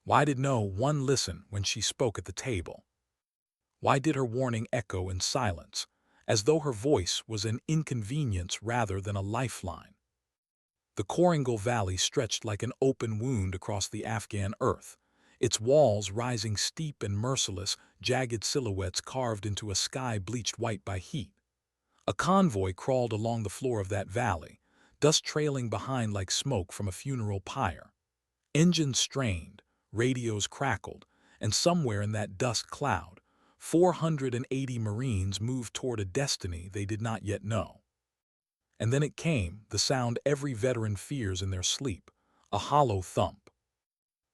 Why did no one listen when she spoke at the table? Why did her warning echo in silence, as though her voice was an inconvenience rather than a lifeline? The Coringal Valley stretched like an open wound across the Afghan earth, its walls rising steep and merciless, jagged silhouettes carved into a sky bleached white by heat. A convoy crawled along the floor of that valley, dust trailing behind like smoke from a funeral pyre. Engines strained, radios crackled, and somewhere in that dust cloud, 480 Marines moved toward a destiny they did not yet know. And then it came, the sound every veteran fears in their sleep, a hollow thump.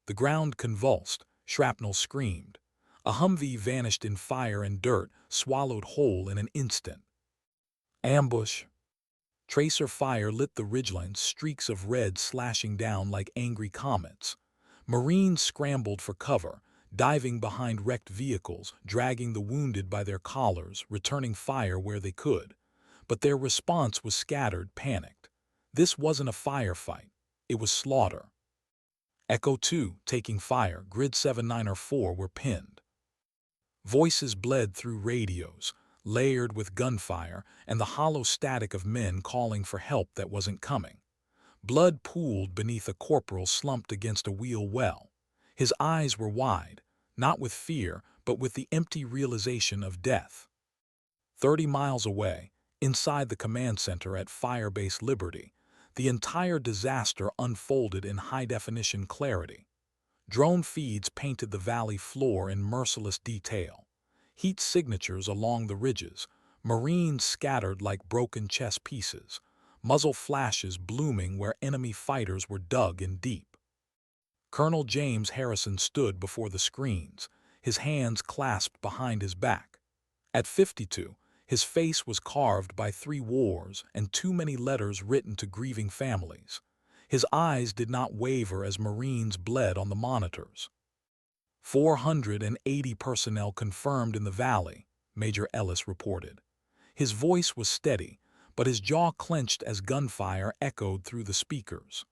The ground convulsed, shrapnel screamed. A Humvee vanished in fire and dirt, swallowed whole in an instant. Ambush. Tracer fire lit the ridgelines, streaks of red slashing down like angry comets. Marines scrambled for cover, diving behind wrecked vehicles, dragging the wounded by their collars, returning fire where they could. But their response was scattered, panicked. This wasn't a firefight. It was slaughter. Echo 2, taking fire, Grid 7904 were pinned. Voices bled through radios, layered with gunfire and the hollow static of men calling for help that wasn't coming. Blood pooled beneath a corporal slumped against a wheel well. His eyes were wide, not with fear, but with the empty realization of death. 30 miles away, inside the command center at Firebase Liberty, the entire disaster unfolded in high-definition clarity. Drone feeds painted the valley floor in merciless detail. Heat signatures along the ridges, Marines scattered like broken chess pieces, muzzle flashes blooming where enemy fighters were dug in deep. Colonel James Harrison stood before the screens, his hands clasped behind his back. At 52, his face was carved by 3 wars and too many letters written to grieving families. His eyes did not waver as Marines bled on the monitors. 480 personnel confirmed in the valley, Major Ellis reported. His voice was steady, but his jaw clenched as gunfire echoed through the speakers.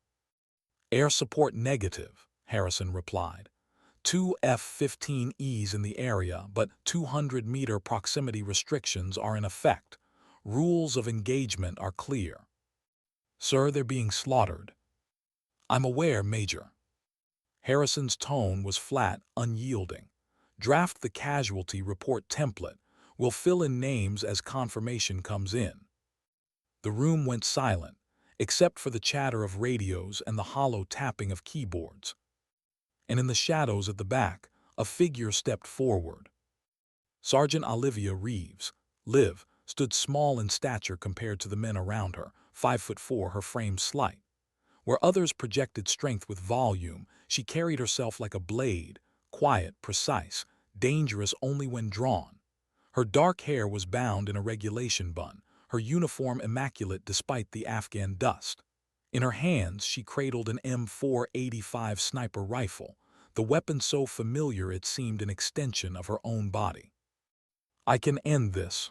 Air support negative, Harrison replied. 2 F-15Es in the area, but 200-meter proximity restrictions are in effect. Rules of engagement are clear. Sir, they're being slaughtered. I'm aware, Major. Harrison's tone was flat, unyielding. Draft the casualty report template. We'll fill in names as confirmation comes in. The room went silent, except for the chatter of radios and the hollow tapping of keyboards. And in the shadows at the back, a figure stepped forward. Sergeant Olivia Reeves, Liv, stood small in stature compared to the men around her, 5'4", her frame slight. Where others projected strength with volume, she carried herself like a blade, quiet, precise, dangerous only when drawn. Her dark hair was bound in a regulation bun, her uniform immaculate despite the Afghan dust. In her hands she cradled an M485 sniper rifle, the weapon so familiar it seemed an extension of her own body. I can end this.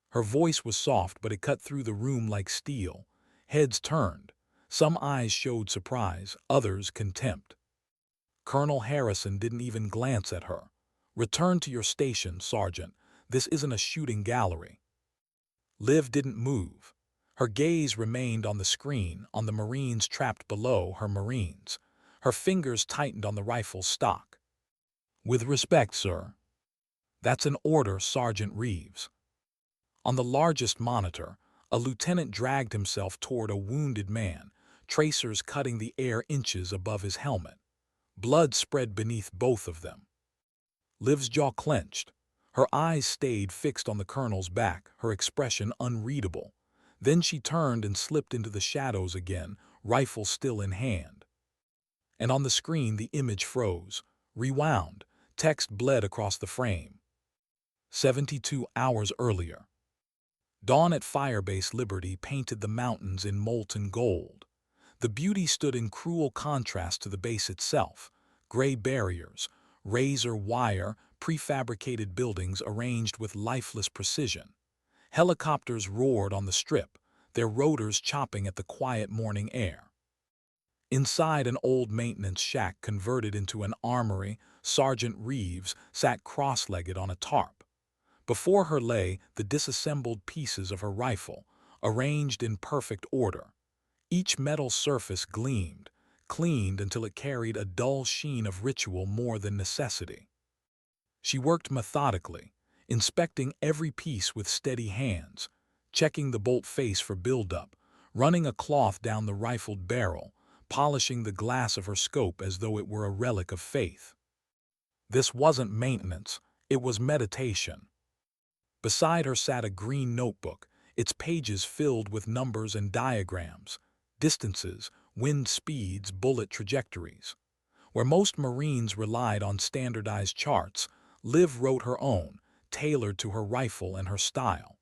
Her voice was soft, but it cut through the room like steel. Heads turned. Some eyes showed surprise, others contempt. Colonel Harrison didn't even glance at her. Return to your station, Sergeant. This isn't a shooting gallery. Liv didn't move. Her gaze remained on the screen, on the Marines trapped below her Marines. Her fingers tightened on the rifle's stock. With respect, sir. That's an order, Sergeant Reeves. On the largest monitor, a lieutenant dragged himself toward a wounded man, tracers cutting the air inches above his helmet. Blood spread beneath both of them. Liv's jaw clenched. Her eyes stayed fixed on the colonel's back, her expression unreadable. Then she turned and slipped into the shadows again, rifle still in hand. And on the screen the image froze, rewound, text bled across the frame. 72 hours earlier. Dawn at Firebase Liberty painted the mountains in molten gold. The beauty stood in cruel contrast to the base itself. Gray barriers, razor wire, prefabricated buildings arranged with lifeless precision. Helicopters roared on the strip, their rotors chopping at the quiet morning air. Inside an old maintenance shack converted into an armory, Sergeant Reeves sat cross-legged on a tarp. Before her lay the disassembled pieces of her rifle, arranged in perfect order. Each metal surface gleamed, cleaned until it carried a dull sheen of ritual more than necessity. She worked methodically, inspecting every piece with steady hands, checking the bolt face for buildup, running a cloth down the rifled barrel, polishing the glass of her scope as though it were a relic of faith. This wasn't maintenance, it was meditation. Beside her sat a green notebook, its pages filled with numbers and diagrams, distances, wind speeds, bullet trajectories. Where most Marines relied on standardized charts, Liv wrote her own, tailored to her rifle and her style.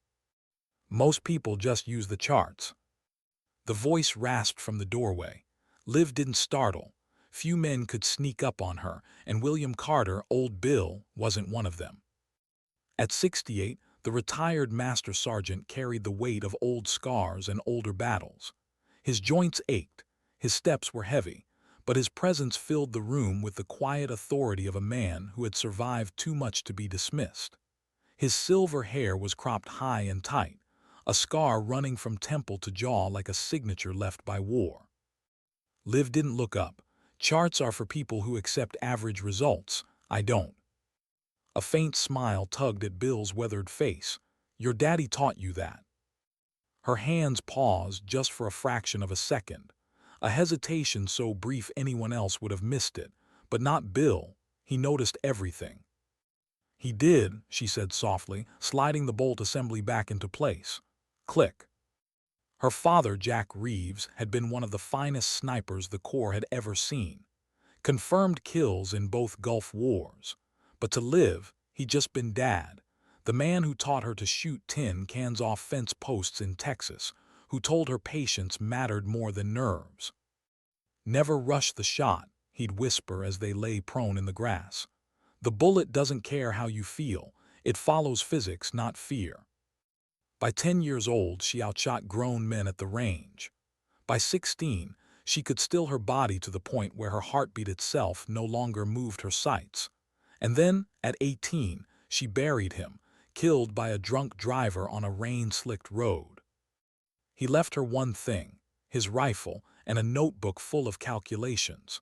Most people just use the charts. The voice rasped from the doorway. Liv didn't startle. Few men could sneak up on her, and William Carter, Old Bill, wasn't one of them. At 68, the retired master sergeant carried the weight of old scars and older battles. His joints ached, his steps were heavy, but his presence filled the room with the quiet authority of a man who had survived too much to be dismissed. His silver hair was cropped high and tight, a scar running from temple to jaw like a signature left by war. Liv didn't look up. Charts are for people who accept average results. I don't. A faint smile tugged at Bill's weathered face. Your daddy taught you that. Her hands paused just for a fraction of a second, a hesitation so brief anyone else would have missed it, but not Bill. He noticed everything. He did, she said softly, sliding the bolt assembly back into place. Click. Her father, Jack Reeves, had been one of the finest snipers the Corps had ever seen. Confirmed kills in both Gulf Wars. But to Liv, he'd just been Dad, the man who taught her to shoot tin cans off fence posts in Texas, who told her patience mattered more than nerves. Never rush the shot, he'd whisper as they lay prone in the grass. The bullet doesn't care how you feel, it follows physics, not fear. By 10 years old, she outshot grown men at the range. By 16, she could still her body to the point where her heartbeat itself no longer moved her sights. And then, at 18, she buried him, killed by a drunk driver on a rain-slicked road. He left her one thing, his rifle and a notebook full of calculations.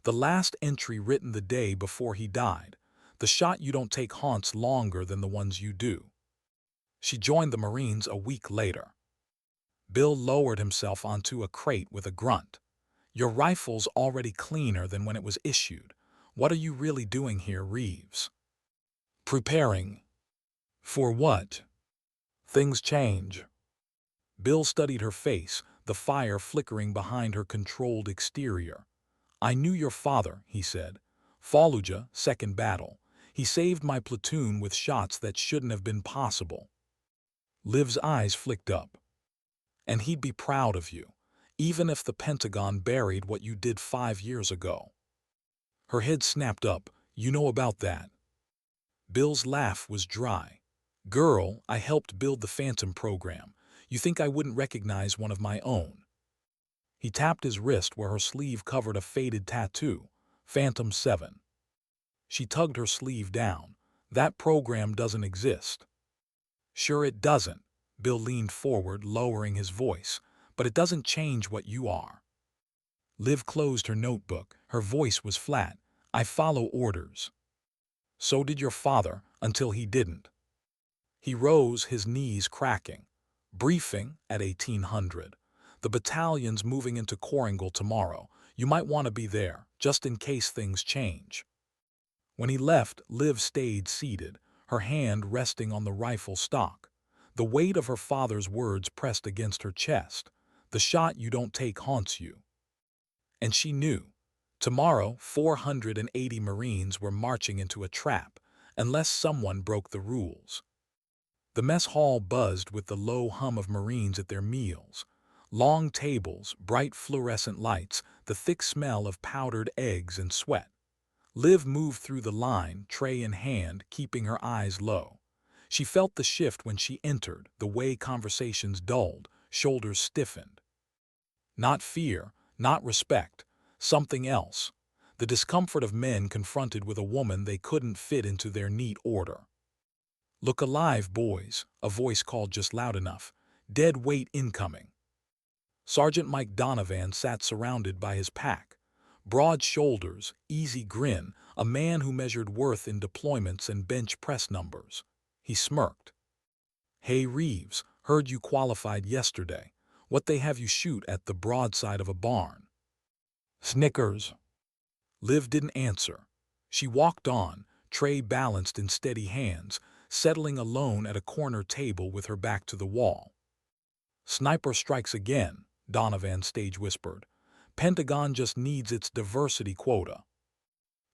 The last entry written the day before he died. The shot you don't take haunts longer than the ones you do. She joined the Marines a week later. Bill lowered himself onto a crate with a grunt. Your rifle's already cleaner than when it was issued. What are you really doing here, Reeves? Preparing. For what? Things change. Bill studied her face, the fire flickering behind her controlled exterior. I knew your father, he said. Fallujah, second battle. He saved my platoon with shots that shouldn't have been possible. Liv's eyes flicked up. And he'd be proud of you, even if the Pentagon buried what you did 5 years ago. Her head snapped up. You know about that. Bill's laugh was dry. Girl, I helped build the Phantom program. You think I wouldn't recognize one of my own? He tapped his wrist where her sleeve covered a faded tattoo. Phantom 7. She tugged her sleeve down. That program doesn't exist. Sure it doesn't. Bill leaned forward, lowering his voice. But it doesn't change what you are. Liv closed her notebook. Her voice was flat. I follow orders. So did your father, until he didn't. He rose, his knees cracking. Briefing at 1800. The battalion's moving into Coringal tomorrow. You might want to be there, just in case things change. When he left, Liv stayed seated, her hand resting on the rifle stock. The weight of her father's words pressed against her chest. The shot you don't take haunts you. And she knew. Tomorrow, 480 Marines were marching into a trap, unless someone broke the rules. The mess hall buzzed with the low hum of Marines at their meals. Long tables, bright fluorescent lights, the thick smell of powdered eggs and sweat. Liv moved through the line, tray in hand, keeping her eyes low. She felt the shift when she entered, the way conversations dulled, shoulders stiffened. Not fear, not respect, Something else. The discomfort of men confronted with a woman they couldn't fit into their neat order. "Look alive, boys," a voice called just loud enough. "Dead weight incoming." Sergeant Mike Donovan sat surrounded by his pack. Broad shoulders, easy grin, a man who measured worth in deployments and bench press numbers. He smirked. "Hey Reeves, heard you qualified yesterday. What they have you shoot at the broadside of a barn?" "Snickers." Liv didn't answer. She walked on, tray balanced in steady hands, settling alone at a corner table with her back to the wall. "Sniper strikes again," Donovan stage whispered. "Pentagon just needs its diversity quota."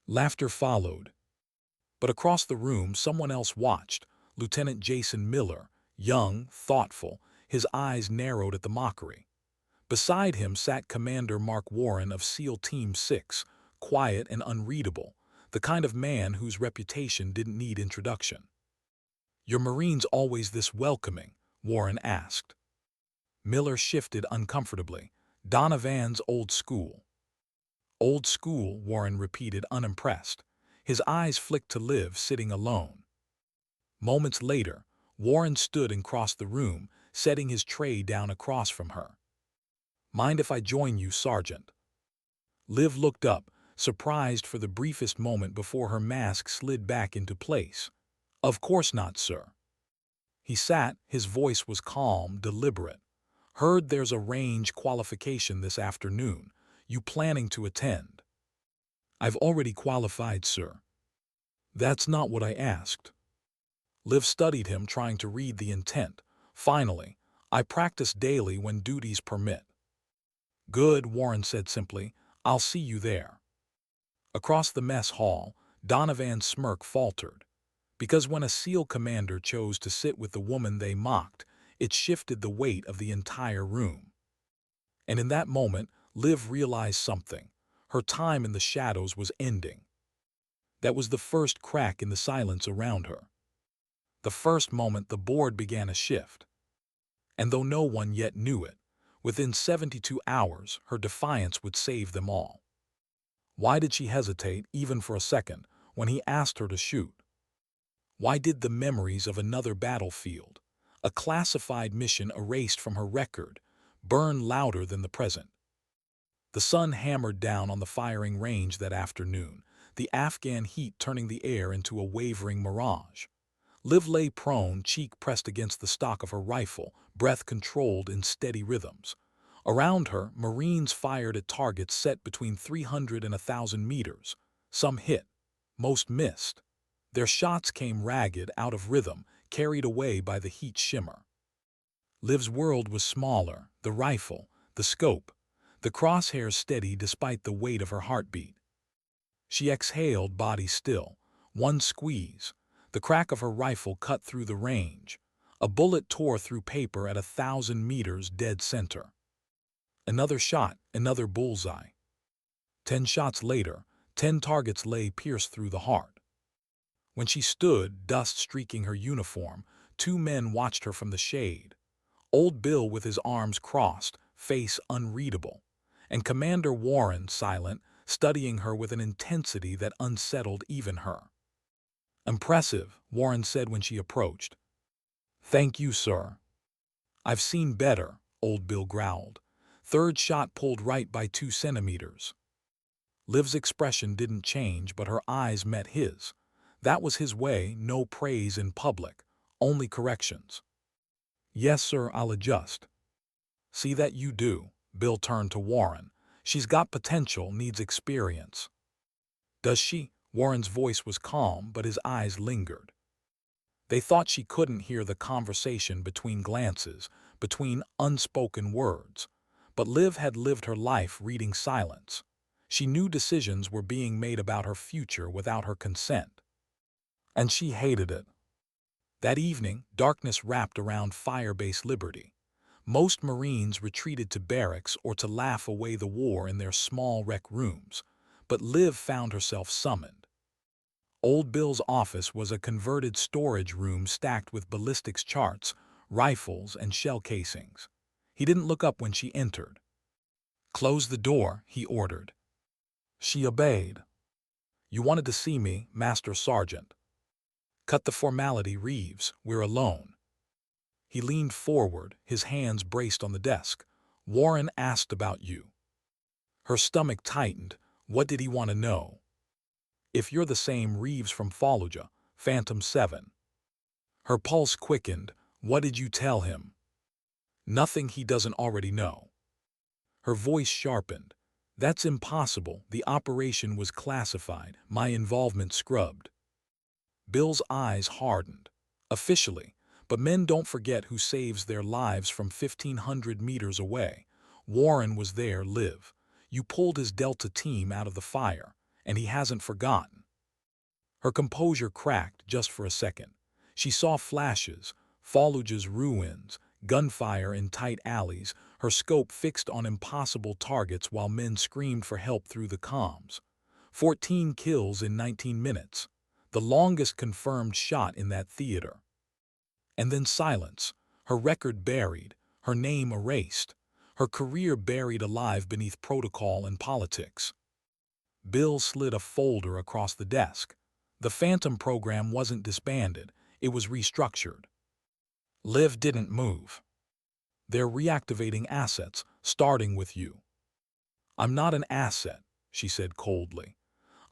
Laughter followed. But across the room someone else watched, Lieutenant Jason Miller, young, thoughtful, his eyes narrowed at the mockery. Beside him sat Commander Mark Warren of SEAL Team 6, quiet and unreadable, the kind of man whose reputation didn't need introduction. "Your Marines always this welcoming?" Warren asked. Miller shifted uncomfortably. "Donovan's old school." "Old school," Warren repeated, unimpressed. His eyes flicked to Liv sitting alone. Moments later, Warren stood and crossed the room, setting his tray down across from her. "Mind if I join you, Sergeant?" Liv looked up, surprised for the briefest moment before her mask slid back into place. "Of course not, sir." He sat, his voice was calm, deliberate. "Heard there's a range qualification this afternoon. You planning to attend?" "I've already qualified, sir." "That's not what I asked." Liv studied him, trying to read the intent. Finally, "I practice daily when duties permit." "Good," Warren said simply. "I'll see you there." Across the mess hall, Donovan's smirk faltered. Because when a SEAL commander chose to sit with the woman they mocked, it shifted the weight of the entire room. And in that moment, Liv realized something. Her time in the shadows was ending. That was the first crack in the silence around her. The first moment the board began a shift. And though no one yet knew it, within 72 hours her defiance would save them all. Why did she hesitate, even for a second, when he asked her to shoot? Why did the memories of another battlefield, a classified mission erased from her record, burn louder than the present? The sun hammered down on the firing range that afternoon, the Afghan heat turning the air into a wavering mirage. Liv lay prone, cheek pressed against the stock of her rifle, breath controlled in steady rhythms. Around her, Marines fired at targets set between 300 and 1,000 meters. Some hit, most missed. Their shots came ragged, out of rhythm, carried away by the heat shimmer. Liv's world was smaller, the rifle, the scope, the crosshairs steady despite the weight of her heartbeat. She exhaled, body still. One squeeze. The crack of her rifle cut through the range. A bullet tore through paper at 1,000 meters dead center. Another shot, another bullseye. 10 shots later, 10 targets lay pierced through the heart. When she stood, dust streaking her uniform, 2 men watched her from the shade. Old Bill with his arms crossed, face unreadable, and Commander Warren silent, studying her with an intensity that unsettled even her. "Impressive," Warren said when she approached. "Thank you, sir." "I've seen better," Old Bill growled. "Third shot pulled right by 2 centimeters. Liv's expression didn't change, but her eyes met his. That was his way, no praise in public, only corrections. "Yes, sir, I'll adjust." "See that you do." Bill turned to Warren. "She's got potential, needs experience." "Does she?" Warren's voice was calm, but his eyes lingered. They thought she couldn't hear the conversation between glances, between unspoken words. But Liv had lived her life reading silence. She knew decisions were being made about her future without her consent. And she hated it. That evening, darkness wrapped around Firebase Liberty. Most Marines retreated to barracks or to laugh away the war in their small rec rooms. But Liv found herself summoned. Old Bill's office was a converted storage room stacked with ballistics charts, rifles, and shell casings. He didn't look up when she entered. "Close the door," he ordered. She obeyed. You wanted to see me, Master Sergeant. Cut the formality, Reeves. We're alone. He leaned forward, his hands braced on the desk. Warren asked about you. Her stomach tightened. What did he want to know? If you're the same Reeves from Fallujah, Phantom 7. Her pulse quickened. What did you tell him? Nothing he doesn't already know. Her voice sharpened. That's impossible. The operation was classified, my involvement scrubbed. Bill's eyes hardened. Officially, but men don't forget who saves their lives from 1,500 meters away. Warren was there, Liv. You pulled his Delta team out of the fire, and he hasn't forgotten. Her composure cracked just for a second. She saw flashes, Fallujah's ruins, gunfire in tight alleys, her scope fixed on impossible targets while men screamed for help through the comms. 14 kills in 19 minutes, the longest confirmed shot in that theater. And then silence, her record buried, her name erased, her career buried alive beneath protocol and politics. Bill slid a folder across the desk. The Phantom program wasn't disbanded, it was restructured. Liv didn't move. They're reactivating assets, starting with you. I'm not an asset, she said coldly.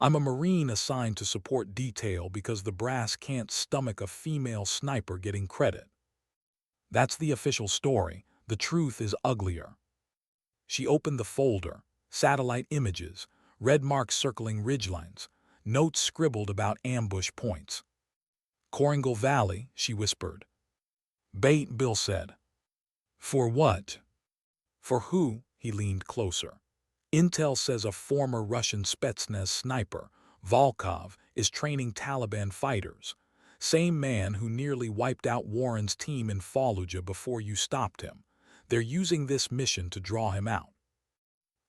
I'm a Marine assigned to support detail because the brass can't stomach a female sniper getting credit. That's the official story. The truth is uglier. She opened the folder, satellite images, red marks circling ridgelines, notes scribbled about ambush points. Coringal Valley, she whispered. Bait, Bill said. For what? For who? He leaned closer. Intel says a former Russian Spetsnaz sniper, Volkov, is training Taliban fighters. Same man who nearly wiped out Warren's team in Fallujah before you stopped him. They're using this mission to draw him out.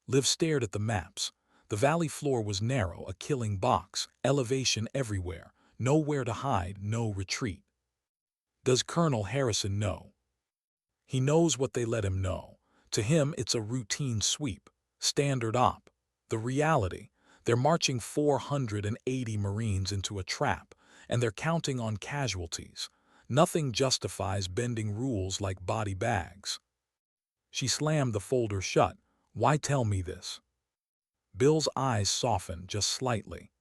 Liv stared at the maps. The valley floor was narrow, a killing box, elevation everywhere, nowhere to hide, no retreat. Does Colonel Harrison know? He knows what they let him know. To him, it's a routine sweep, standard op. The reality, they're marching 480 Marines into a trap, and they're counting on casualties. Nothing justifies bending rules like body bags. She slammed the folder shut. Why tell me this? Bill's eyes softened just slightly.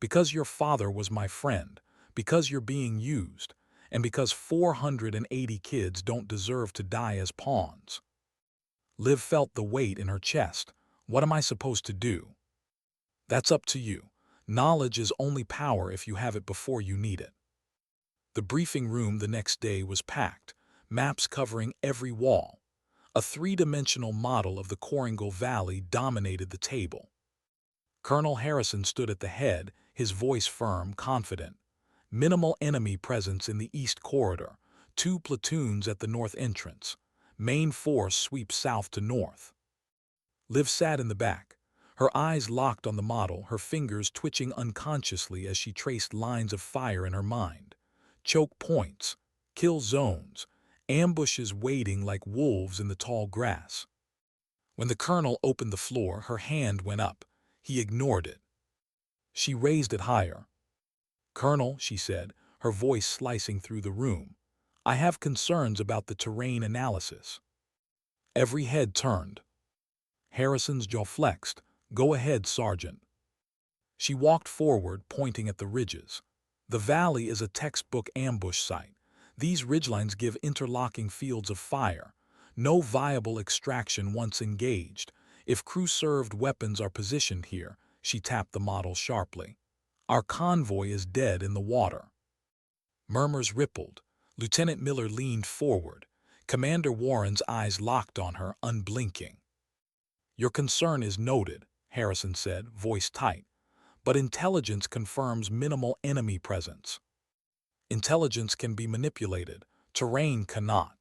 Because your father was my friend, because you're being used, and because 480 kids don't deserve to die as pawns. Liv felt the weight in her chest. What am I supposed to do? That's up to you. Knowledge is only power if you have it before you need it. The briefing room the next day was packed, maps covering every wall. A three-dimensional model of the Coringal Valley dominated the table. Colonel Harrison stood at the head, his voice firm, confident. Minimal enemy presence in the east corridor, 2 platoons at the north entrance. Main force sweeps south to north. Liv sat in the back, her eyes locked on the model, her fingers twitching unconsciously as she traced lines of fire in her mind. Choke points, kill zones, ambushes waiting like wolves in the tall grass. When the colonel opened the floor, her hand went up. He ignored it. She raised it higher. Colonel, she said, her voice slicing through the room, I have concerns about the terrain analysis. Every head turned. Harrison's jaw flexed. Go ahead, Sergeant. She walked forward, pointing at the ridges. The valley is a textbook ambush site. These ridgelines give interlocking fields of fire. No viable extraction once engaged. If crew-served weapons are positioned here, she tapped the model sharply. Our convoy is dead in the water. Murmurs rippled. Lieutenant Miller leaned forward. Commander Warren's eyes locked on her, unblinking. Your concern is noted, Harrison said, voice tight. But intelligence confirms minimal enemy presence. Intelligence can be manipulated. Terrain cannot.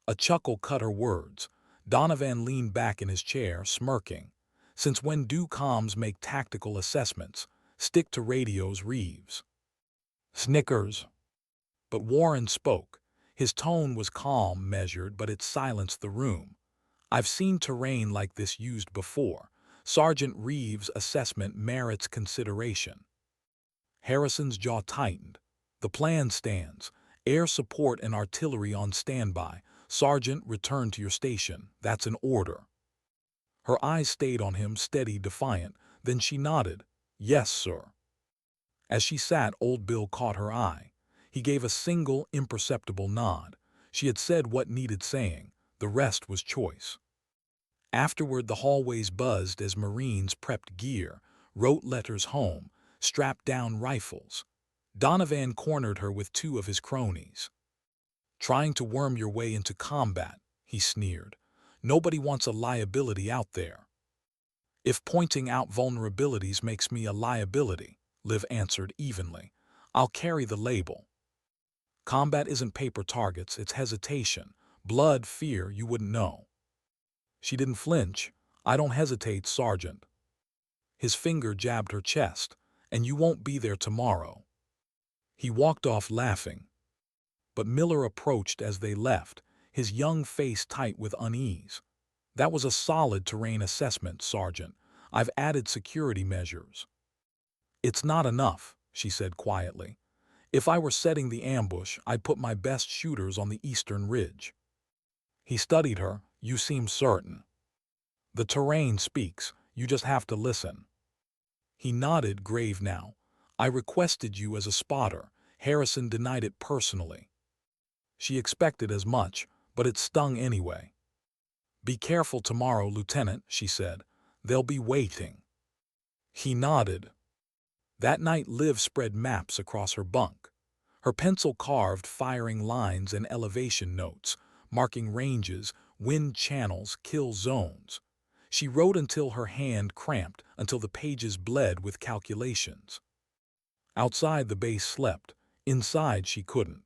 A chuckle cut her words. Donovan leaned back in his chair, smirking. Since when do comms make tactical assessments? Stick to radios, Reeves. Snickers. But Warren spoke. His tone was calm, measured, but it silenced the room. I've seen terrain like this used before. Sergeant Reeves' assessment merits consideration. Harrison's jaw tightened. The plan stands. Air support and artillery on standby. Sergeant, return to your station. That's an order. Her eyes stayed on him, steady, defiant. Then she nodded. Yes, sir. As she sat, Old Bill caught her eye. He gave a single, imperceptible nod. She had said what needed saying. The rest was choice. Afterward, the hallways buzzed as Marines prepped gear, wrote letters home, strapped down rifles. Donovan cornered her with two of his cronies. Trying to worm your way into combat, he sneered. Nobody wants a liability out there. If pointing out vulnerabilities makes me a liability, Liv answered evenly, I'll carry the label. Combat isn't paper targets, it's hesitation. Blood, fear, you wouldn't know. She didn't flinch. I don't hesitate, Sergeant. His finger jabbed her chest. And you won't be there tomorrow. He walked off laughing. But Miller approached as they left, his young face tight with unease. That was a solid terrain assessment, Sergeant. I've added security measures. It's not enough, she said quietly. If I were setting the ambush, I'd put my best shooters on the eastern ridge. He studied her. You seem certain. The terrain speaks. You just have to listen. He nodded, grave now. I requested you as a spotter. Harrison denied it personally. She expected as much, but it stung anyway. Be careful tomorrow, Lieutenant, she said. They'll be waiting. He nodded. That night, Liv spread maps across her bunk. Her pencil carved firing lines and elevation notes, marking ranges, wind channels, kill zones. She wrote until her hand cramped, until the pages bled with calculations. Outside, the base slept. Inside, she couldn't.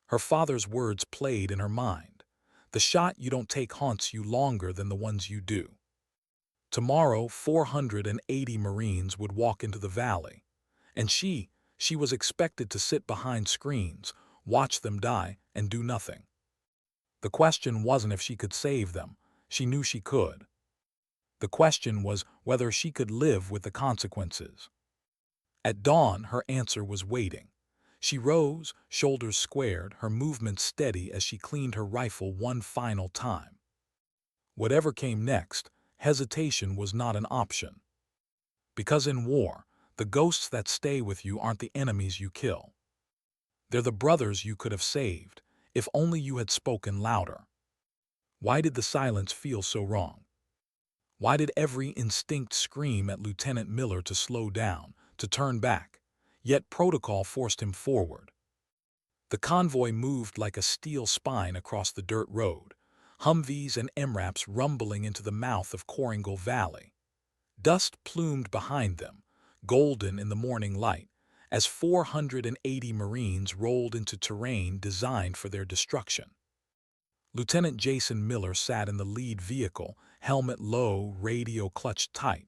Her father's words played in her mind. The shot you don't take haunts you longer than the ones you do. Tomorrow, 480 Marines would walk into the valley. And she was expected to sit behind screens, watch them die, and do nothing. The question wasn't if she could save them. She knew she could. The question was whether she could live with the consequences. At dawn, her answer was waiting. She rose, shoulders squared, her movements steady as she cleaned her rifle one final time. Whatever came next, hesitation was not an option. Because in war, the ghosts that stay with you aren't the enemies you kill. They're the brothers you could have saved, if only you had spoken louder. Why did the silence feel so wrong? Why did every instinct scream at Lieutenant Miller to slow down, to turn back? Yet protocol forced him forward. The convoy moved like a steel spine across the dirt road, Humvees and MRAPs rumbling into the mouth of Coringal Valley. Dust plumed behind them, golden in the morning light, as 480 Marines rolled into terrain designed for their destruction. Lieutenant Jason Miller sat in the lead vehicle, helmet low, radio clutched tight.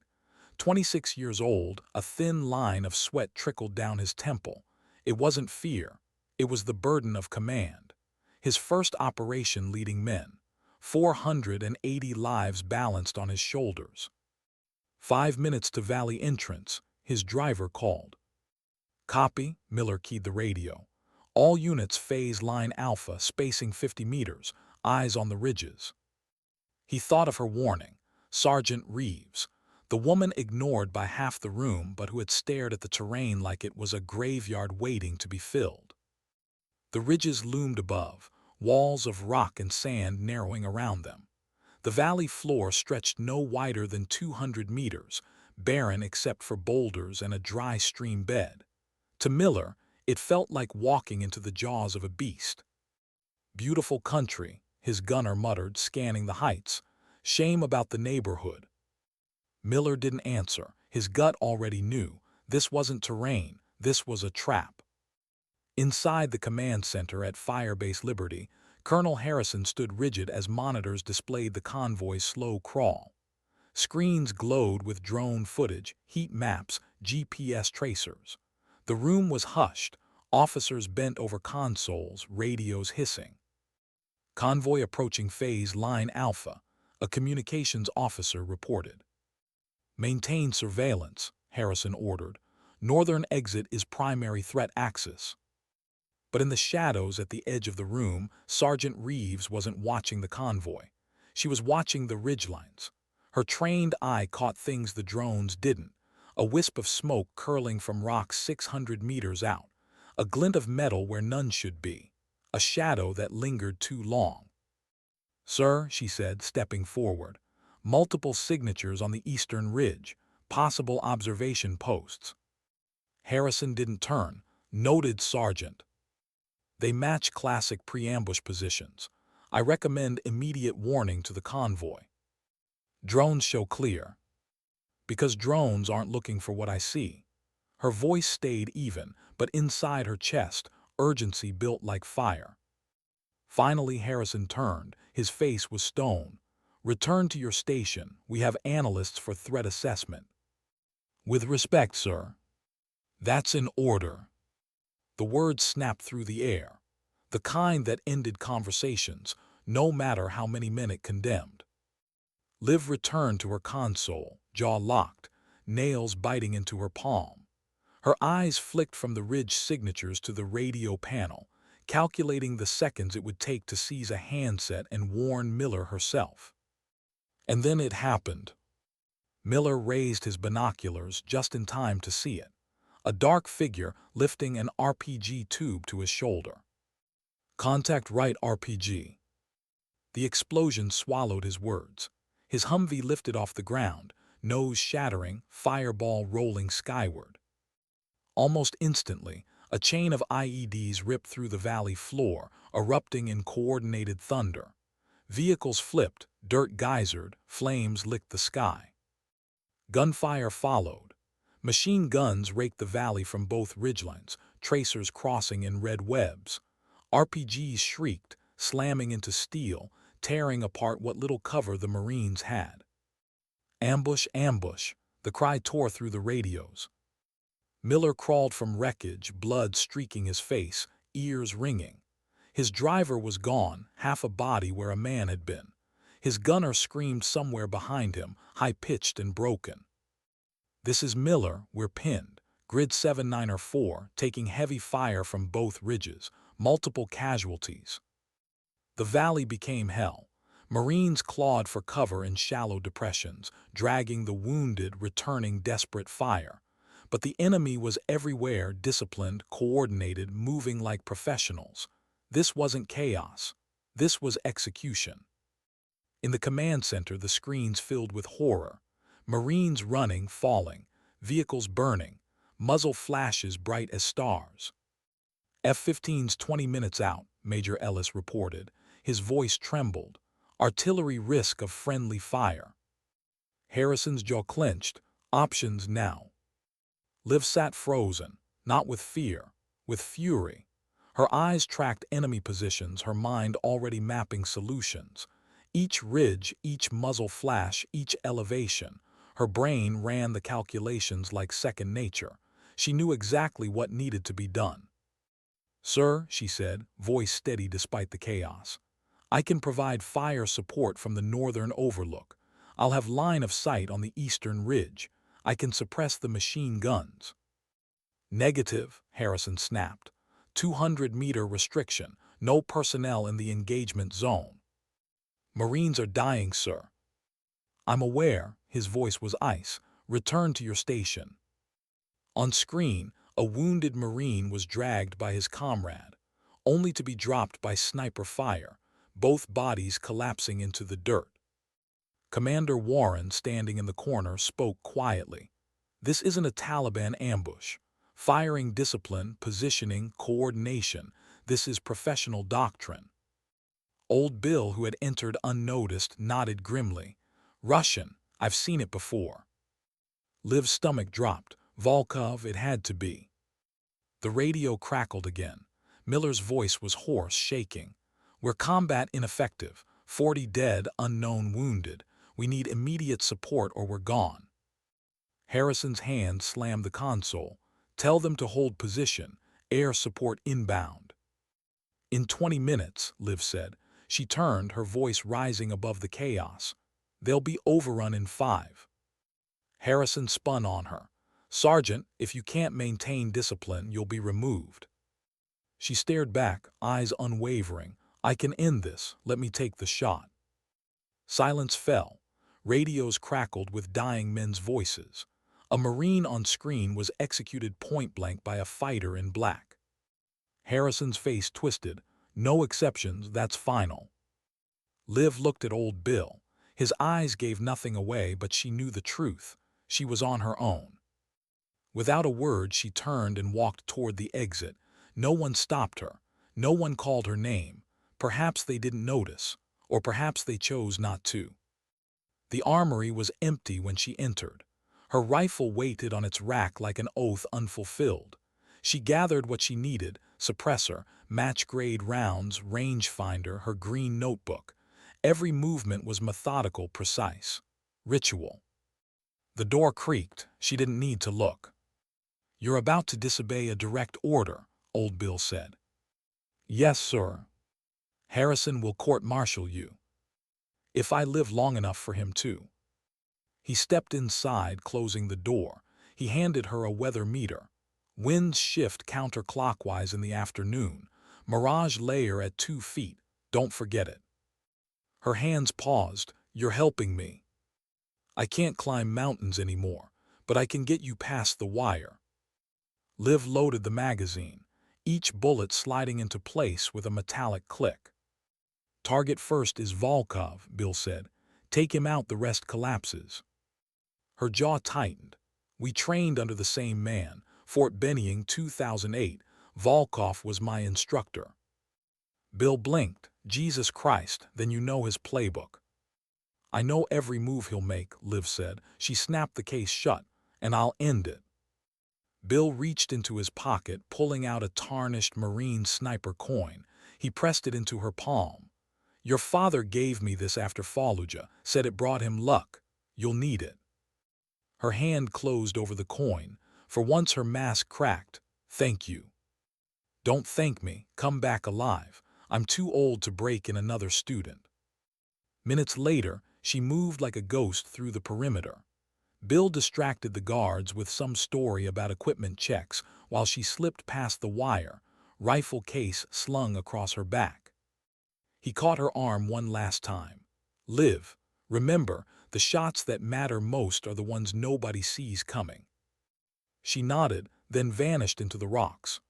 26 years old, a thin line of sweat trickled down his temple. It wasn't fear. It was the burden of command. His first operation leading men. 480 lives balanced on his shoulders. 5 minutes to valley entrance, his driver called. Copy, Miller keyed the radio. All units phase line Alpha, spacing 50 meters, eyes on the ridges. He thought of her warning, Sergeant Reeves, the woman ignored by half the room but who had stared at the terrain like it was a graveyard waiting to be filled. The ridges loomed above, walls of rock and sand narrowing around them. The valley floor stretched no wider than 200 meters, barren except for boulders and a dry stream bed. To Miller, it felt like walking into the jaws of a beast. Beautiful country, his gunner muttered, scanning the heights. Shame about the neighborhood. Miller didn't answer. His gut already knew. This wasn't terrain. This was a trap. Inside the command center at Firebase Liberty, Colonel Harrison stood rigid as monitors displayed the convoy's slow crawl. Screens glowed with drone footage, heat maps, GPS tracers. The room was hushed, officers bent over consoles, radios hissing. Convoy approaching phase line Alpha, a communications officer reported. Maintain surveillance, Harrison ordered. Northern exit is primary threat axis. But in the shadows at the edge of the room, Sergeant Reeves wasn't watching the convoy. She was watching the ridgelines. Her trained eye caught things the drones didn't. A wisp of smoke curling from rocks 600 meters out. A glint of metal where none should be. A shadow that lingered too long. "Sir," she said, stepping forward. "Multiple signatures on the eastern ridge. Possible observation posts." Harrison didn't turn. "Noted, Sergeant." "They match classic pre-ambush positions. I recommend immediate warning to the convoy." "Drones show clear." "Because drones aren't looking for what I see." Her voice stayed even, but inside her chest, urgency built like fire. Finally Harrison turned. His face was stone. "Return to your station. We have analysts for threat assessment." "With respect, sir." "That's in order." The words snapped through the air. The kind that ended conversations, no matter how many men it condemned. Liv returned to her console, jaw locked, nails biting into her palm. Her eyes flicked from the ridge signatures to the radio panel, calculating the seconds it would take to seize a handset and warn Miller herself. And then it happened. Miller raised his binoculars just in time to see it. A dark figure lifting an RPG tube to his shoulder. "Contact right RPG." The explosion swallowed his words. His Humvee lifted off the ground, nose shattering, fireball rolling skyward. Almost instantly, a chain of IEDs ripped through the valley floor, erupting in coordinated thunder. Vehicles flipped, dirt geysered, flames licked the sky. Gunfire followed. Machine guns raked the valley from both ridgelines, tracers crossing in red webs. RPGs shrieked, slamming into steel, tearing apart what little cover the Marines had. "Ambush, ambush," the cry tore through the radios. Miller crawled from wreckage, blood streaking his face, ears ringing. His driver was gone, half a body where a man had been. His gunner screamed somewhere behind him, high-pitched and broken. "This is Miller, we're pinned. Grid 7904, taking heavy fire from both ridges, multiple casualties." The valley became hell. Marines clawed for cover in shallow depressions, dragging the wounded, returning desperate fire. But the enemy was everywhere, disciplined, coordinated, moving like professionals. This wasn't chaos. This was execution. In the command center, the screens filled with horror. Marines running, falling, vehicles burning, muzzle flashes bright as stars. "F-15's 20 minutes out," Major Ellis reported. His voice trembled. "Artillery risk of friendly fire." Harrison's jaw clenched. Options now. Liv sat frozen, not with fear, with fury. Her eyes tracked enemy positions, her mind already mapping solutions. Each ridge, each muzzle flash, each elevation. Her brain ran the calculations like second nature. She knew exactly what needed to be done. "Sir," she said, voice steady despite the chaos, "I can provide fire support from the northern overlook. I'll have line of sight on the eastern ridge. I can suppress the machine guns." "Negative," Harrison snapped. 200-meter restriction, no personnel in the engagement zone." "Marines are dying, sir." "I'm aware," his voice was ice. "Return to your station." On screen, a wounded Marine was dragged by his comrade, only to be dropped by sniper fire, both bodies collapsing into the dirt. Commander Warren, standing in the corner, spoke quietly. "This isn't a Taliban ambush. Firing discipline, positioning, coordination. This is professional doctrine." Old Bill, who had entered unnoticed, nodded grimly. "Russian. I've seen it before." Liv's stomach dropped. Volkov, it had to be. The radio crackled again. Miller's voice was hoarse, shaking. "We're combat ineffective. 40 dead, unknown wounded. We need immediate support or we're gone." Harrison's hand slammed the console. "Tell them to hold position. Air support inbound." "In 20 minutes, Liv said. She turned, her voice rising above the chaos. "They'll be overrun in 5." Harrison spun on her. "Sergeant, if you can't maintain discipline, you'll be removed." She stared back, eyes unwavering. "I can end this. Let me take the shot." Silence fell. Radios crackled with dying men's voices. A Marine on screen was executed point-blank by a fighter in black. Harrison's face twisted. "No exceptions, that's final." Liv looked at old Bill. His eyes gave nothing away, but she knew the truth. She was on her own. Without a word, she turned and walked toward the exit. No one stopped her. No one called her name. Perhaps they didn't notice, or perhaps they chose not to. The armory was empty when she entered. Her rifle waited on its rack like an oath unfulfilled. She gathered what she needed: suppressor, match-grade rounds, rangefinder, her green notebook. Every movement was methodical, precise. Ritual. The door creaked. She didn't need to look. "You're about to disobey a direct order," old Bill said. "Yes, sir. Harrison will court-martial you. If I live long enough for him to." He stepped inside, closing the door. He handed her a weather meter. Winds shift counterclockwise in the afternoon. Mirage layer at 2 feet. Don't forget it. Her hands paused. "You're helping me. I can't climb mountains anymore, but I can get you past the wire." Liv loaded the magazine, each bullet sliding into place with a metallic click. "Target first is Volkov," Bill said. "Take him out, the rest collapses." Her jaw tightened. "We trained under the same man. Fort Benning, 2008. Volkov was my instructor." Bill blinked. "Jesus Christ, then you know his playbook." "I know every move he'll make," Liv said. She snapped the case shut. "And I'll end it." Bill reached into his pocket, pulling out a tarnished Marine sniper coin. He pressed it into her palm. "Your father gave me this after Fallujah, said it brought him luck. You'll need it." Her hand closed over the coin. For once her mask cracked. "Thank you." "Don't thank me. Come back alive. I'm too old to break in another student." Minutes later, she moved like a ghost through the perimeter. Bill distracted the guards with some story about equipment checks while she slipped past the wire, rifle case slung across her back. He caught her arm one last time. "Liv, remember, the shots that matter most are the ones nobody sees coming." She nodded, then vanished into the rocks.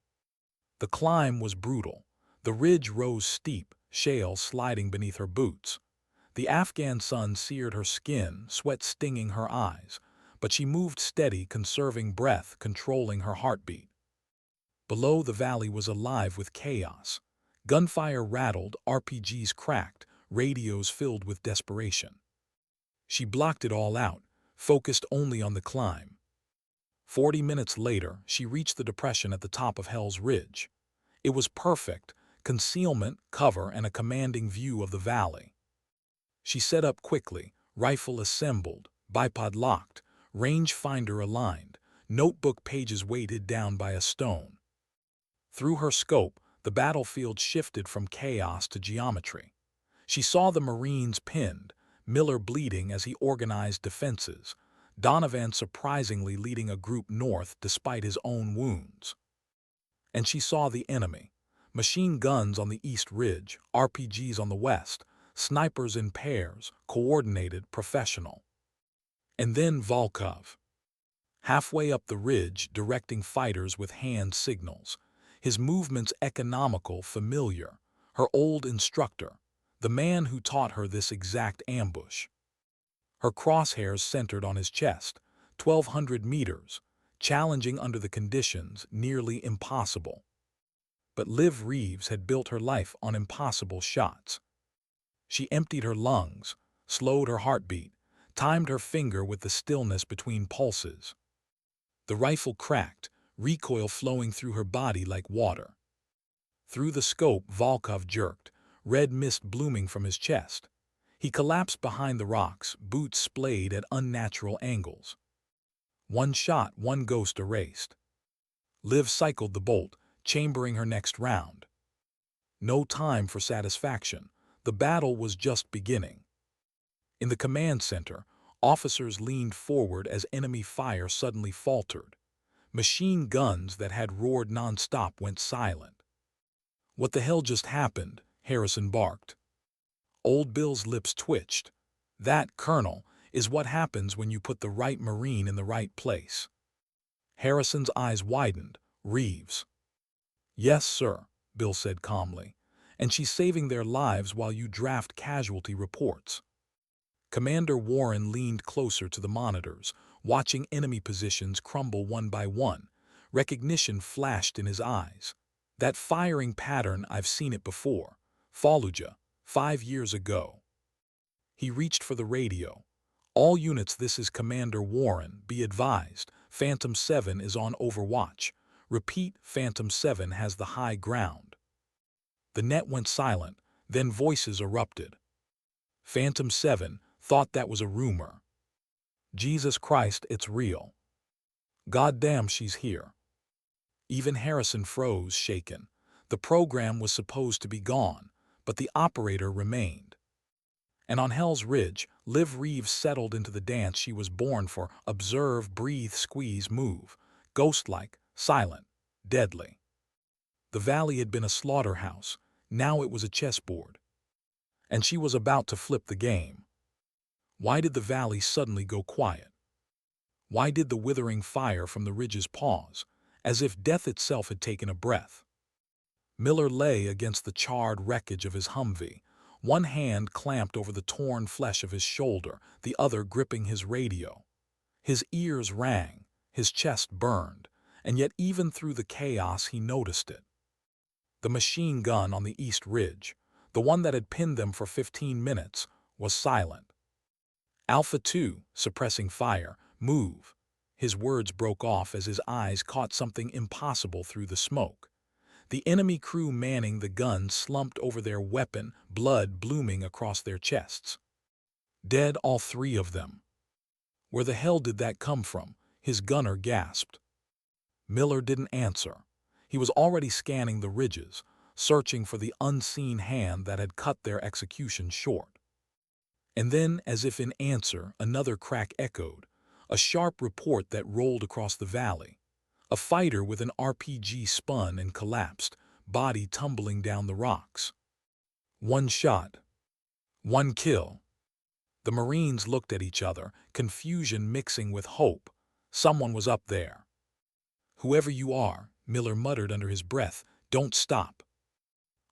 The climb was brutal. The ridge rose steep, shale sliding beneath her boots. The Afghan sun seared her skin, sweat stinging her eyes, but she moved steady, conserving breath, controlling her heartbeat. Below, the valley was alive with chaos. Gunfire rattled, RPGs cracked, radios filled with desperation. She blocked it all out, focused only on the climb. 40 minutes later, she reached the depression at the top of Hell's Ridge. It was perfect: concealment, cover, and a commanding view of the valley. She set up quickly, rifle assembled, bipod locked, rangefinder aligned, notebook pages weighted down by a stone. Through her scope, the battlefield shifted from chaos to geometry. She saw the Marines pinned, Miller bleeding as he organized defenses, Donovan surprisingly leading a group north despite his own wounds. And she saw the enemy: machine guns on the east ridge, RPGs on the west, snipers in pairs, coordinated, professional. And then Volkov. Halfway up the ridge, directing fighters with hand signals. His movements economical, familiar. Her old instructor, the man who taught her this exact ambush. Her crosshairs centered on his chest, 1,200 meters, challenging under the conditions, nearly impossible. But Liv Reeves had built her life on impossible shots. She emptied her lungs, slowed her heartbeat, timed her finger with the stillness between pulses. The rifle cracked, recoil flowing through her body like water. Through the scope, Volkov jerked, red mist blooming from his chest. He collapsed behind the rocks, boots splayed at unnatural angles. One shot, one ghost erased. Liv cycled the bolt, chambering her next round. No time for satisfaction. The battle was just beginning. In the command center, Officers leaned forward as enemy fire suddenly faltered. Machine guns that had roared nonstop went silent. "What the hell just happened?" Harrison barked. Old Bill's lips twitched. "That, Colonel, is what happens when you put the right Marine in the right place." Harrison's eyes widened. "Reeves." "Yes, sir," Bill said calmly. "And she's saving their lives while you draft casualty reports." Commander Warren leaned closer to the monitors, watching enemy positions crumble one by one. Recognition flashed in his eyes. "That firing pattern, I've seen it before. Fallujah, 5 years ago." He reached for the radio. "All units, this is Commander Warren. Be advised, Phantom 7 is on overwatch. Repeat, Phantom 7 has the high ground." The net went silent, then voices erupted. "Phantom 7 thought that was a rumor." "Jesus Christ, it's real." "Goddamn, she's here." Even Harrison froze, shaken. The program was supposed to be gone, but the operator remained. And on Hell's Ridge, Liv Reeves settled into the dance she was born for: observe, breathe, squeeze, move. Ghost-like, silent, deadly. The valley had been a slaughterhouse. Now it was a chessboard. And she was about to flip the game. Why did the valley suddenly go quiet? Why did the withering fire from the ridges pause, as if death itself had taken a breath? Miller lay against the charred wreckage of his Humvee, one hand clamped over the torn flesh of his shoulder, the other gripping his radio. His ears rang, his chest burned, and yet even through the chaos he noticed it. The machine gun on the East Ridge, the one that had pinned them for 15 minutes, was silent. "Alpha 2, suppressing fire, move." His words broke off as his eyes caught something impossible through the smoke. The enemy crew manning the guns slumped over their weapon, blood blooming across their chests. "Dead, all 3 of them." "Where the hell did that come from?" his gunner gasped. Miller didn't answer. He was already scanning the ridges, searching for the unseen hand that had cut their execution short. And then, as if in answer, another crack echoed, a sharp report that rolled across the valley. A fighter with an RPG spun and collapsed, body tumbling down the rocks. "One shot. One kill." The Marines looked at each other, confusion mixing with hope. Someone was up there. "Whoever you are," Miller muttered under his breath, "don't stop."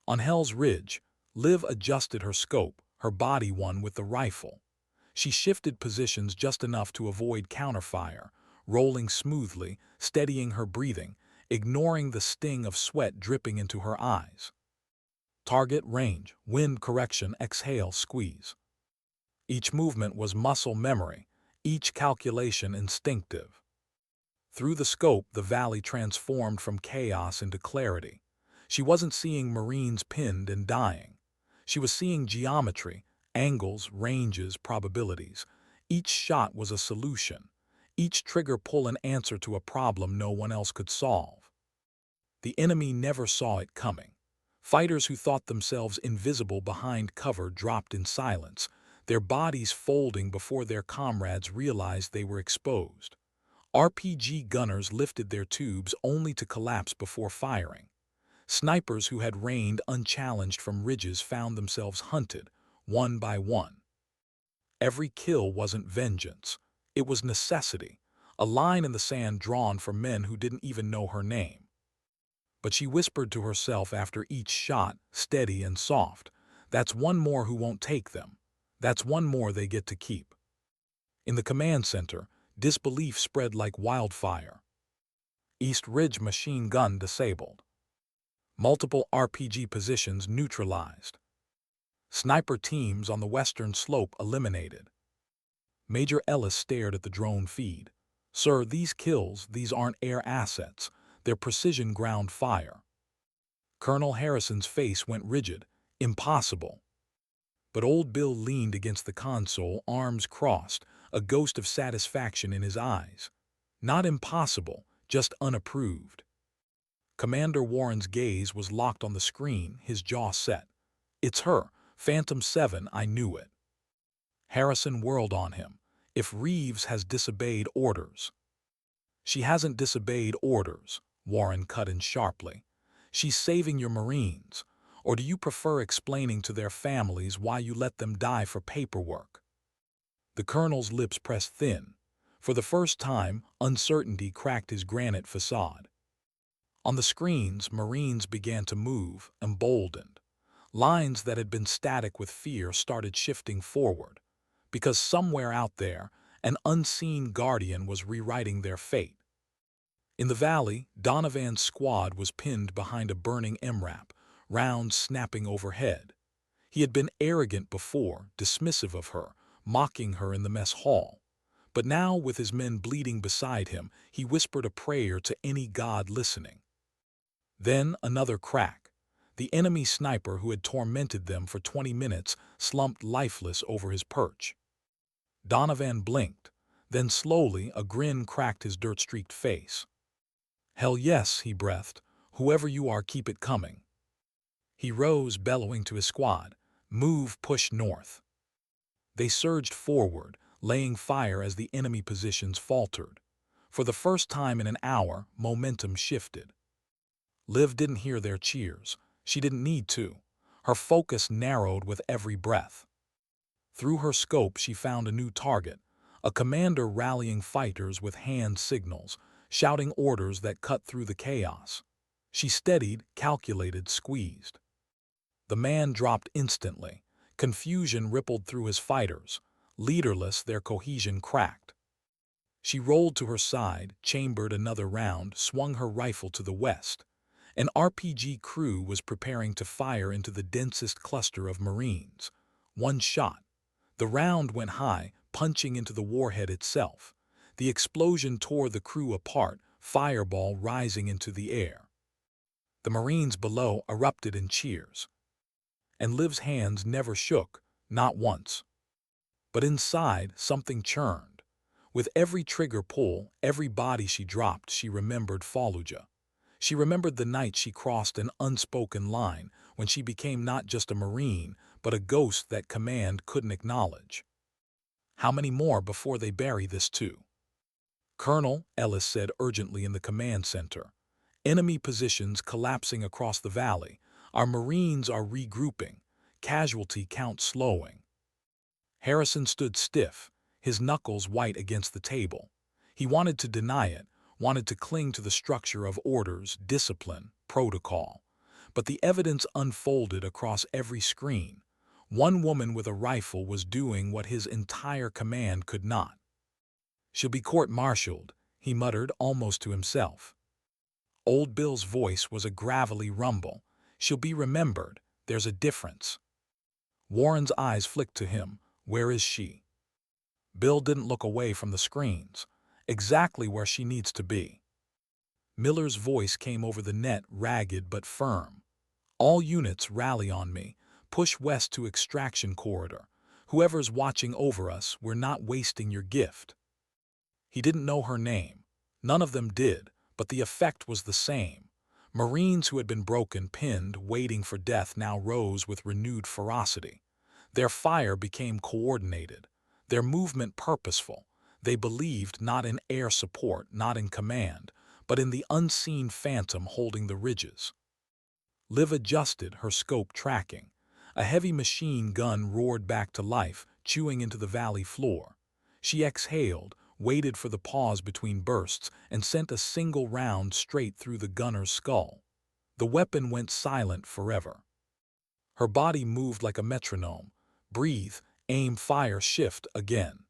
On Hell's Ridge, Liv adjusted her scope, her body one with the rifle. She shifted positions just enough to avoid counterfire, rolling smoothly, steadying her breathing, ignoring the sting of sweat dripping into her eyes. Target range, wind correction, exhale, squeeze. Each movement was muscle memory, each calculation instinctive. Through the scope, the valley transformed from chaos into clarity. She wasn't seeing Marines pinned and dying. She was seeing geometry, angles, ranges, probabilities. Each shot was a solution. Each trigger pull an answer to a problem no one else could solve. The enemy never saw it coming. Fighters who thought themselves invisible behind cover dropped in silence, their bodies folding before their comrades realized they were exposed. RPG gunners lifted their tubes only to collapse before firing. Snipers who had reigned unchallenged from ridges found themselves hunted, one by one. Every kill wasn't vengeance. It was necessity, a line in the sand drawn for men who didn't even know her name. But she whispered to herself after each shot, steady and soft, "That's one more who won't take them. That's one more they get to keep." In the command center, disbelief spread like wildfire. East Ridge machine gun disabled. Multiple RPG positions neutralized. Sniper teams on the western slope eliminated. Major Ellis stared at the drone feed. "Sir, these kills, these aren't air assets. They're precision ground fire." Colonel Harrison's face went rigid. "Impossible." But old Bill leaned against the console, arms crossed, a ghost of satisfaction in his eyes. Not impossible, just unapproved. Commander Warren's gaze was locked on the screen, his jaw set. "It's her, Phantom 7, I knew it." Harrison whirled on him. if Reeves has disobeyed orders. She hasn't disobeyed orders, Warren cut in sharply. She's saving your Marines. Or do you prefer explaining to their families why you let them die for paperwork? The colonel's lips pressed thin. For the first time, uncertainty cracked his granite facade. On the screens, Marines began to move, emboldened. Lines that had been static with fear started shifting forward, because somewhere out there, an unseen guardian was rewriting their fate. In the valley, Donovan's squad was pinned behind a burning MRAP, rounds snapping overhead. He had been arrogant before, dismissive of her, mocking her in the mess hall. But now, with his men bleeding beside him, he whispered a prayer to any god listening. Then another crack. The enemy sniper who had tormented them for 20 minutes slumped lifeless over his perch. Donovan blinked. Then slowly a grin cracked his dirt-streaked face. "Hell yes," he breathed. "Whoever you are, keep it coming." He rose, bellowing to his squad, "Move, push north." They surged forward, laying fire as the enemy positions faltered. For the first time in an hour, momentum shifted. Liv didn't hear their cheers. She didn't need to. Her focus narrowed with every breath. Through her scope, she found a new target, a commander rallying fighters with hand signals, shouting orders that cut through the chaos. She steadied, calculated, squeezed. The man dropped instantly. Confusion rippled through his fighters. Leaderless, their cohesion cracked. She rolled to her side, chambered another round, swung her rifle to the west. An RPG crew was preparing to fire into the densest cluster of Marines. One shot. The round went high, punching into the warhead itself. The explosion tore the crew apart, fireball rising into the air. The Marines below erupted in cheers. And Liv's hands never shook, not once. But inside, something churned. With every trigger pull, every body she dropped, she remembered Fallujah. She remembered the night she crossed an unspoken line, when she became not just a Marine, but a ghost that command couldn't acknowledge. "How many more before they bury this too?" "Colonel," Ellis said urgently in the command center. "Enemy positions collapsing across the valley. Our Marines are regrouping. Casualty count slowing." Harrison stood stiff, his knuckles white against the table. He wanted to deny it, wanted to cling to the structure of orders, discipline, protocol. But the evidence unfolded across every screen. One woman with a rifle was doing what his entire command could not. "She'll be court-martialed," he muttered almost to himself. Old Bill's voice was a gravelly rumble. "She'll be remembered. There's a difference." Warren's eyes flicked to him. "Where is she?" Bill didn't look away from the screens. "Exactly where she needs to be." Miller's voice came over the net, ragged but firm. "All units rally on me. Push west to extraction corridor. Whoever's watching over us, we're not wasting your gift." He didn't know her name. None of them did, but the effect was the same. Marines who had been broken, pinned, waiting for death now rose with renewed ferocity. Their fire became coordinated, their movement purposeful. They believed not in air support, not in command, but in the unseen phantom holding the ridges. Liv adjusted, her scope tracking. A heavy machine gun roared back to life, chewing into the valley floor. She exhaled, waited for the pause between bursts, and sent a single round straight through the gunner's skull. The weapon went silent forever. Her body moved like a metronome. Breathe, aim, fire, shift again.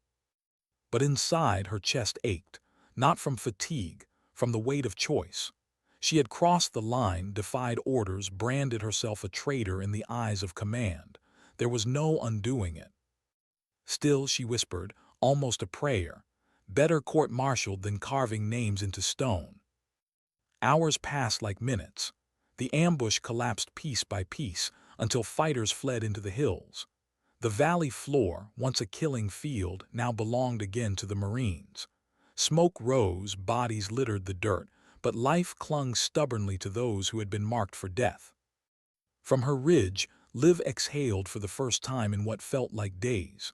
But inside, her chest ached, not from fatigue, from the weight of choice. She had crossed the line, defied orders, branded herself a traitor in the eyes of command. There was no undoing it. Still, she whispered, almost a prayer, "Better court-martialed than carving names into stone." Hours passed like minutes. The ambush collapsed piece by piece until fighters fled into the hills. The valley floor, once a killing field, now belonged again to the Marines. Smoke rose, bodies littered the dirt, but life clung stubbornly to those who had been marked for death. From her ridge, Liv exhaled for the first time in what felt like days.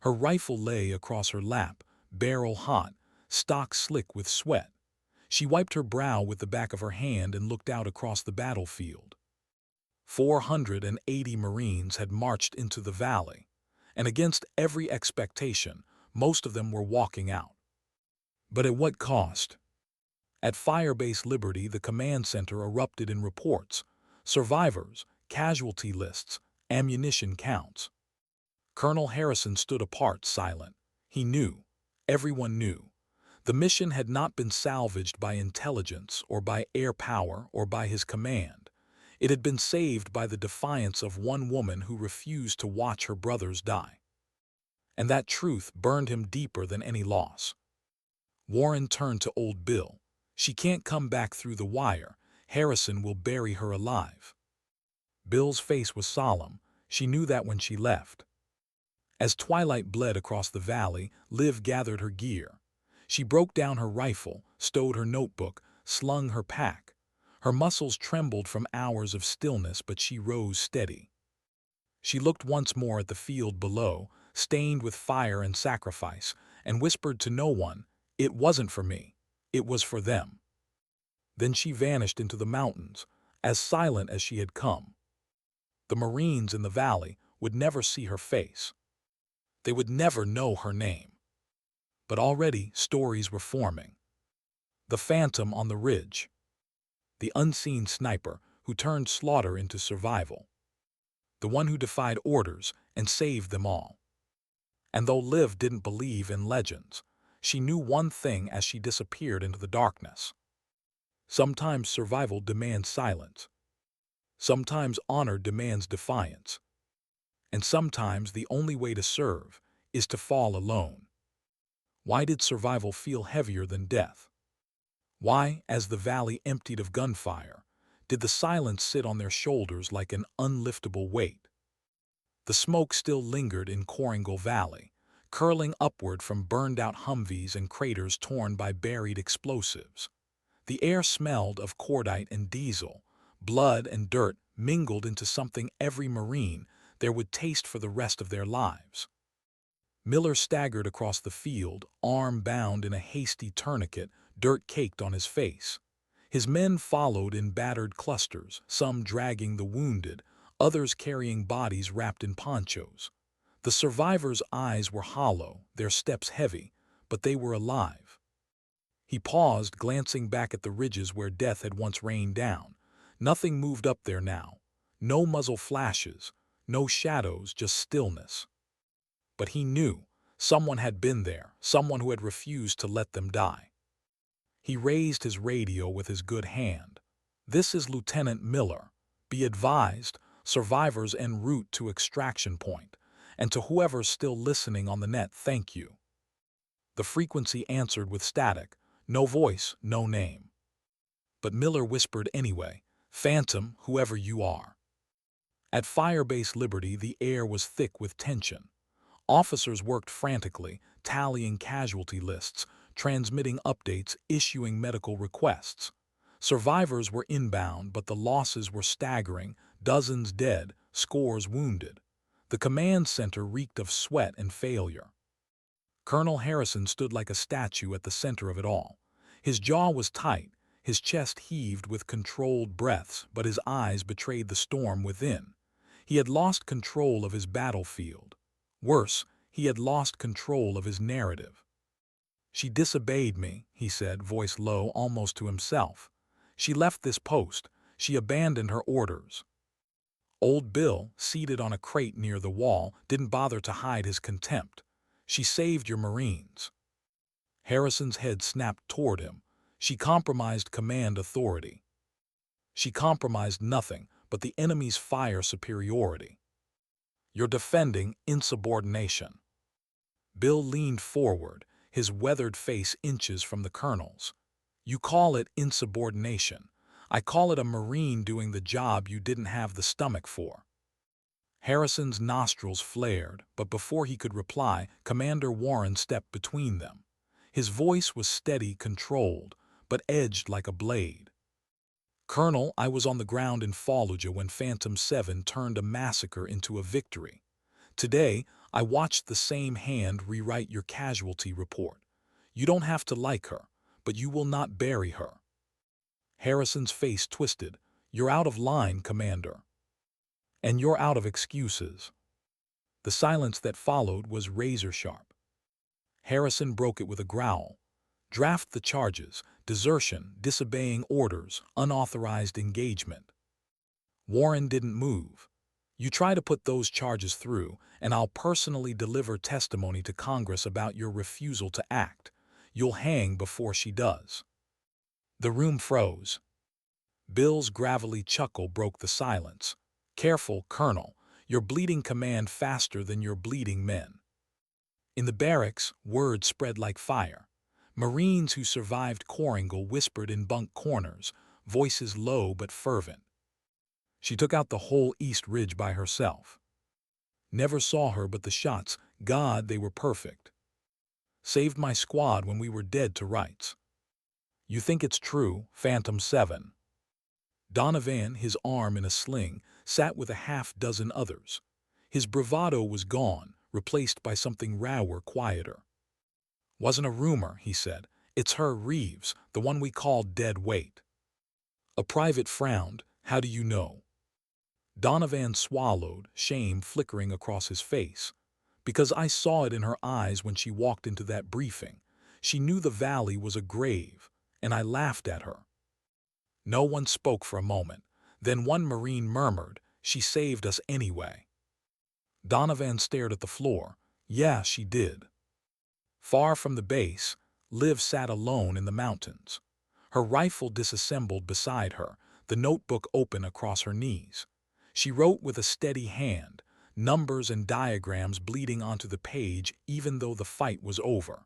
Her rifle lay across her lap, barrel hot, stock slick with sweat. She wiped her brow with the back of her hand and looked out across the battlefield. 480 Marines had marched into the valley, and against every expectation, most of them were walking out. But at what cost? At Firebase Liberty, the command center erupted in reports: survivors, casualty lists, ammunition counts. Colonel Harrison stood apart, silent. He knew. Everyone knew. The mission had not been salvaged by intelligence or by air power or by his command. It had been saved by the defiance of one woman who refused to watch her brothers die. And that truth burned him deeper than any loss. Warren turned to Old Bill. "She can't come back through the wire. Harrison will bury her alive." Bill's face was solemn. She knew that when she left. As twilight bled across the valley, Liv gathered her gear. She broke down her rifle, stowed her notebook, slung her pack. Her muscles trembled from hours of stillness, but she rose steady. She looked once more at the field below, stained with fire and sacrifice, and whispered to no one, "It wasn't for me. It was for them." Then she vanished into the mountains, as silent as she had come. The Marines in the valley would never see her face. They would never know her name. But already stories were forming. The phantom on the ridge. The unseen sniper who turned slaughter into survival. The one who defied orders and saved them all. And though Liv didn't believe in legends, she knew one thing as she disappeared into the darkness. Sometimes survival demands silence. Sometimes honor demands defiance. And sometimes the only way to serve is to fall alone. Why did survival feel heavier than death? Why, as the valley emptied of gunfire, did the silence sit on their shoulders like an unliftable weight? The smoke still lingered in Coringal Valley, curling upward from burned-out Humvees and craters torn by buried explosives. The air smelled of cordite and diesel. Blood and dirt mingled into something every Marine there would taste for the rest of their lives. Miller staggered across the field, arm bound in a hasty tourniquet, dirt caked on his face. His men followed in battered clusters, some dragging the wounded, others carrying bodies wrapped in ponchos. The survivors' eyes were hollow, their steps heavy, but they were alive. He paused, glancing back at the ridges where death had once rained down. Nothing moved up there now. No muzzle flashes, no shadows, just stillness. But he knew someone had been there, someone who had refused to let them die. He raised his radio with his good hand. "This is Lieutenant Miller. Be advised, survivors en route to extraction point. And to whoever's still listening on the net, thank you." The frequency answered with static. No voice, no name. But Miller whispered anyway, "Phantom, whoever you are." At Firebase Liberty, the air was thick with tension. Officers worked frantically, tallying casualty lists, transmitting updates, issuing medical requests. Survivors were inbound, but the losses were staggering: dozens dead, scores wounded. The command center reeked of sweat and failure. Colonel Harrison stood like a statue at the center of it all. His jaw was tight, his chest heaved with controlled breaths, but his eyes betrayed the storm within. He had lost control of his battlefield. Worse, he had lost control of his narrative. "She disobeyed me," he said, voice low, almost to himself. "She left this post. She abandoned her orders." Old Bill, seated on a crate near the wall, didn't bother to hide his contempt. "She saved your Marines." Harrison's head snapped toward him. "She compromised command authority." "She compromised nothing but the enemy's fire superiority." "You're defending insubordination." Bill leaned forward, his weathered face inches from the colonel's. "You call it insubordination. I call it a Marine doing the job you didn't have the stomach for." Harrison's nostrils flared, but before he could reply, Commander Warren stepped between them. His voice was steady, controlled, but edged like a blade. "Colonel, I was on the ground in Fallujah when Phantom 7 turned a massacre into a victory. Today, I watched the same hand rewrite your casualty report. You don't have to like her, but you will not bury her. Harrison's face twisted. You're out of line, Commander. And you're out of excuses. The silence that followed was razor-sharp. Harrison broke it with a growl. Draft the charges: desertion, disobeying orders, unauthorized engagement. Warren didn't move. You try to put those charges through, and I'll personally deliver testimony to Congress about your refusal to act. You'll hang before she does. The room froze. Bill's gravelly chuckle broke the silence. Careful, Colonel. You're bleeding command faster than you're bleeding men. In the barracks, word spread like fire. Marines who survived Coringal whispered in bunk corners, voices low but fervent. She took out the whole East Ridge by herself. Never saw her, but the shots, God, they were perfect. Saved my squad when we were dead to rights. You think it's true, Phantom 7. Donovan, his arm in a sling, sat with a half-dozen others. His bravado was gone, replaced by something rawer, quieter. Wasn't a rumor, he said. It's her, Reeves, the one we called dead weight. A private frowned. How do you know? Donovan swallowed, shame flickering across his face. Because I saw it in her eyes when she walked into that briefing. She knew the valley was a grave, and I laughed at her. No one spoke for a moment. Then one Marine murmured, "She saved us anyway." Donovan stared at the floor. Yeah, she did. Far from the base, Liv sat alone in the mountains. Her rifle disassembled beside her, the notebook open across her knees. She wrote with a steady hand, numbers and diagrams bleeding onto the page even though the fight was over.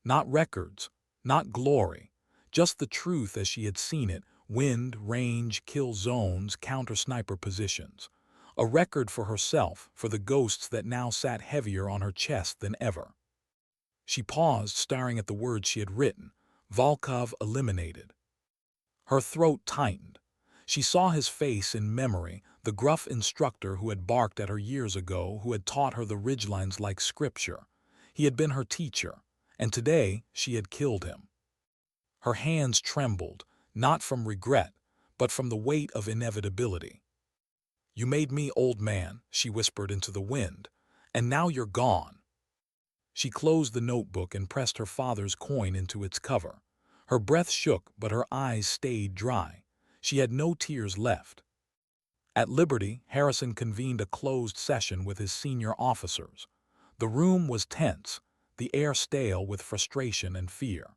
Not records, not glory, just the truth as she had seen it: wind, range, kill zones, counter-sniper positions. A record for herself, for the ghosts that now sat heavier on her chest than ever. She paused, staring at the words she had written. Volkov eliminated. Her throat tightened. She saw his face in memory, the gruff instructor who had barked at her years ago, who had taught her the ridgelines like scripture. He had been her teacher, and today she had killed him. Her hands trembled, not from regret, but from the weight of inevitability. You made me, old man, she whispered into the wind, and now you're gone. She closed the notebook and pressed her father's coin into its cover. Her breath shook, but her eyes stayed dry. She had no tears left. At Liberty, Harrison convened a closed session with his senior officers. The room was tense, the air stale with frustration and fear.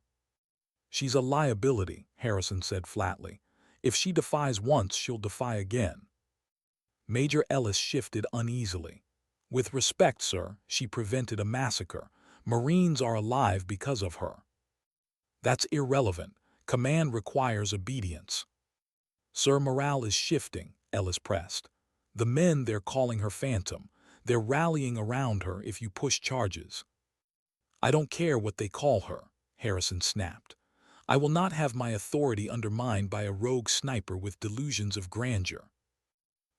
She's a liability, Harrison said flatly. If she defies once, she'll defy again. Major Ellis shifted uneasily. With respect, sir, she prevented a massacre. Marines are alive because of her. That's irrelevant. Command requires obedience. Sir, morale is shifting, Ellis pressed. The men, they're calling her Phantom. They're rallying around her if you push charges. I don't care what they call her, Harrison snapped. I will not have my authority undermined by a rogue sniper with delusions of grandeur.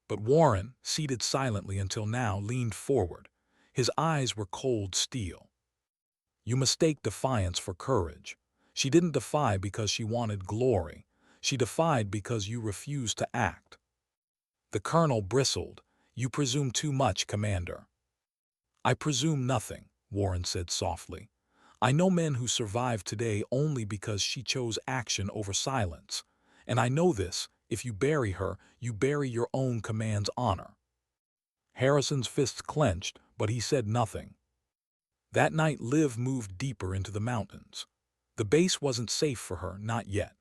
But Warren, seated silently until now, leaned forward. His eyes were cold steel. You mistake defiance for courage. She didn't defy because she wanted glory. She defied because you refused to act. The colonel bristled. You presume too much, Commander. I presume nothing, Warren said softly. I know men who survive today only because she chose action over silence. And I know this: if you bury her, you bury your own command's honor. Harrison's fists clenched, but he said nothing. That night, Liv moved deeper into the mountains. The base wasn't safe for her, not yet.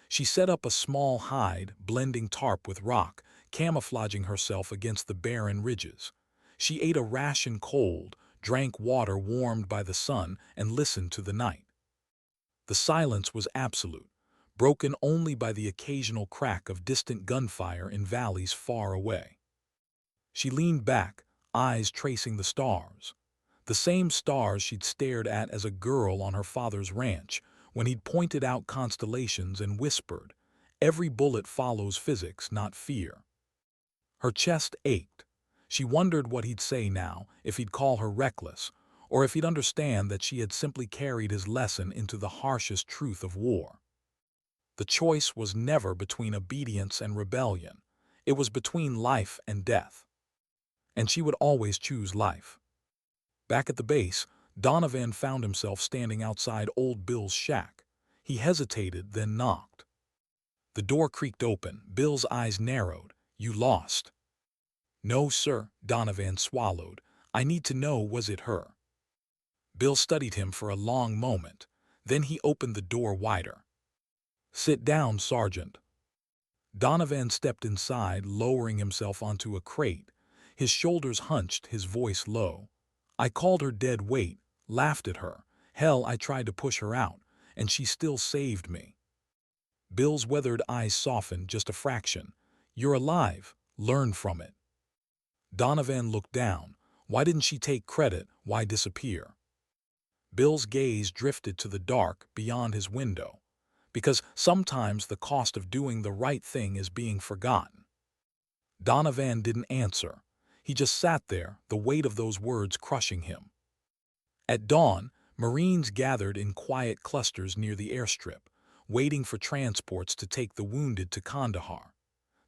She set up a small hide, blending tarp with rock, camouflaging herself against the barren ridges. She ate a ration cold, drank water warmed by the sun, and listened to the night. The silence was absolute, broken only by the occasional crack of distant gunfire in valleys far away. She leaned back, eyes tracing the stars. The same stars she'd stared at as a girl on her father's ranch, when he'd pointed out constellations and whispered, "Every bullet follows physics, not fear." Her chest ached. She wondered what he'd say now, if he'd call her reckless, or if he'd understand that she had simply carried his lesson into the harshest truth of war. The choice was never between obedience and rebellion. It was between life and death. And she would always choose life. Back at the base, Donovan found himself standing outside Old Bill's shack. He hesitated, then knocked. The door creaked open. Bill's eyes narrowed. "You lost." "No, sir," Donovan swallowed. "I need to know, was it her?" Bill studied him for a long moment. Then he opened the door wider. "Sit down, Sergeant." Donovan stepped inside, lowering himself onto a crate. His shoulders hunched, his voice low. "I called her dead weight, laughed at her. Hell, I tried to push her out, and she still saved me." Bill's weathered eyes softened just a fraction. "You're alive. Learn from it." Donovan looked down. Why didn't she take credit? Why disappear? Bill's gaze drifted to the dark beyond his window. Because sometimes the cost of doing the right thing is being forgotten. Donovan didn't answer. He just sat there, the weight of those words crushing him. At dawn, Marines gathered in quiet clusters near the airstrip, waiting for transports to take the wounded to Kandahar.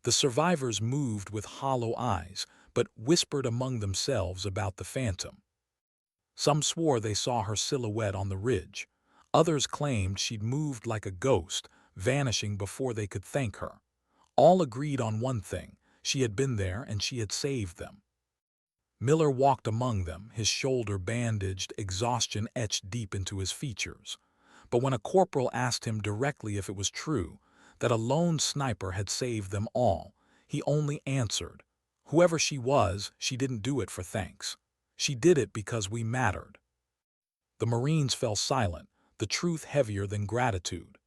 The survivors moved with hollow eyes, but whispered among themselves about the phantom. Some swore they saw her silhouette on the ridge. Others claimed she'd moved like a ghost, vanishing before they could thank her. All agreed on one thing: she had been there and she had saved them. Miller walked among them, his shoulder bandaged, exhaustion etched deep into his features. But when a corporal asked him directly if it was true that a lone sniper had saved them all, he only answered, "Whoever she was, she didn't do it for thanks. She did it because we mattered." The Marines fell silent, the truth heavier than gratitude.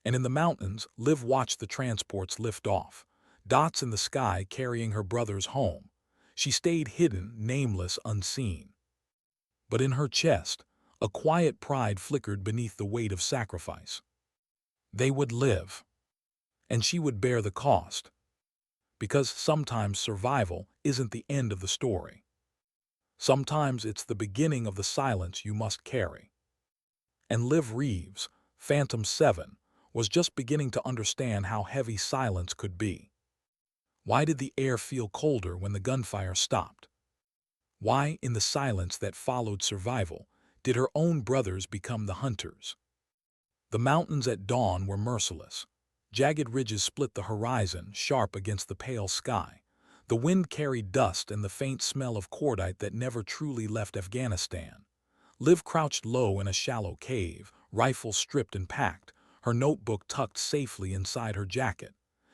And in the mountains, Liv watched the transports lift off, dots in the sky carrying her brothers home. She stayed hidden, nameless, unseen. But in her chest, a quiet pride flickered beneath the weight of sacrifice. They would live. And she would bear the cost. Because sometimes survival isn't the end of the story. Sometimes it's the beginning of the silence you must carry. And Liv Reeves, Phantom 7, was just beginning to understand how heavy silence could be. Why did the air feel colder when the gunfire stopped? Why, in the silence that followed survival, did her own brothers become the hunters? The mountains at dawn were merciless. Jagged ridges split the horizon, sharp against the pale sky. The wind carried dust and the faint smell of cordite that never truly left Afghanistan. Liv crouched low in a shallow cave, rifle stripped and packed, her notebook tucked safely inside her jacket.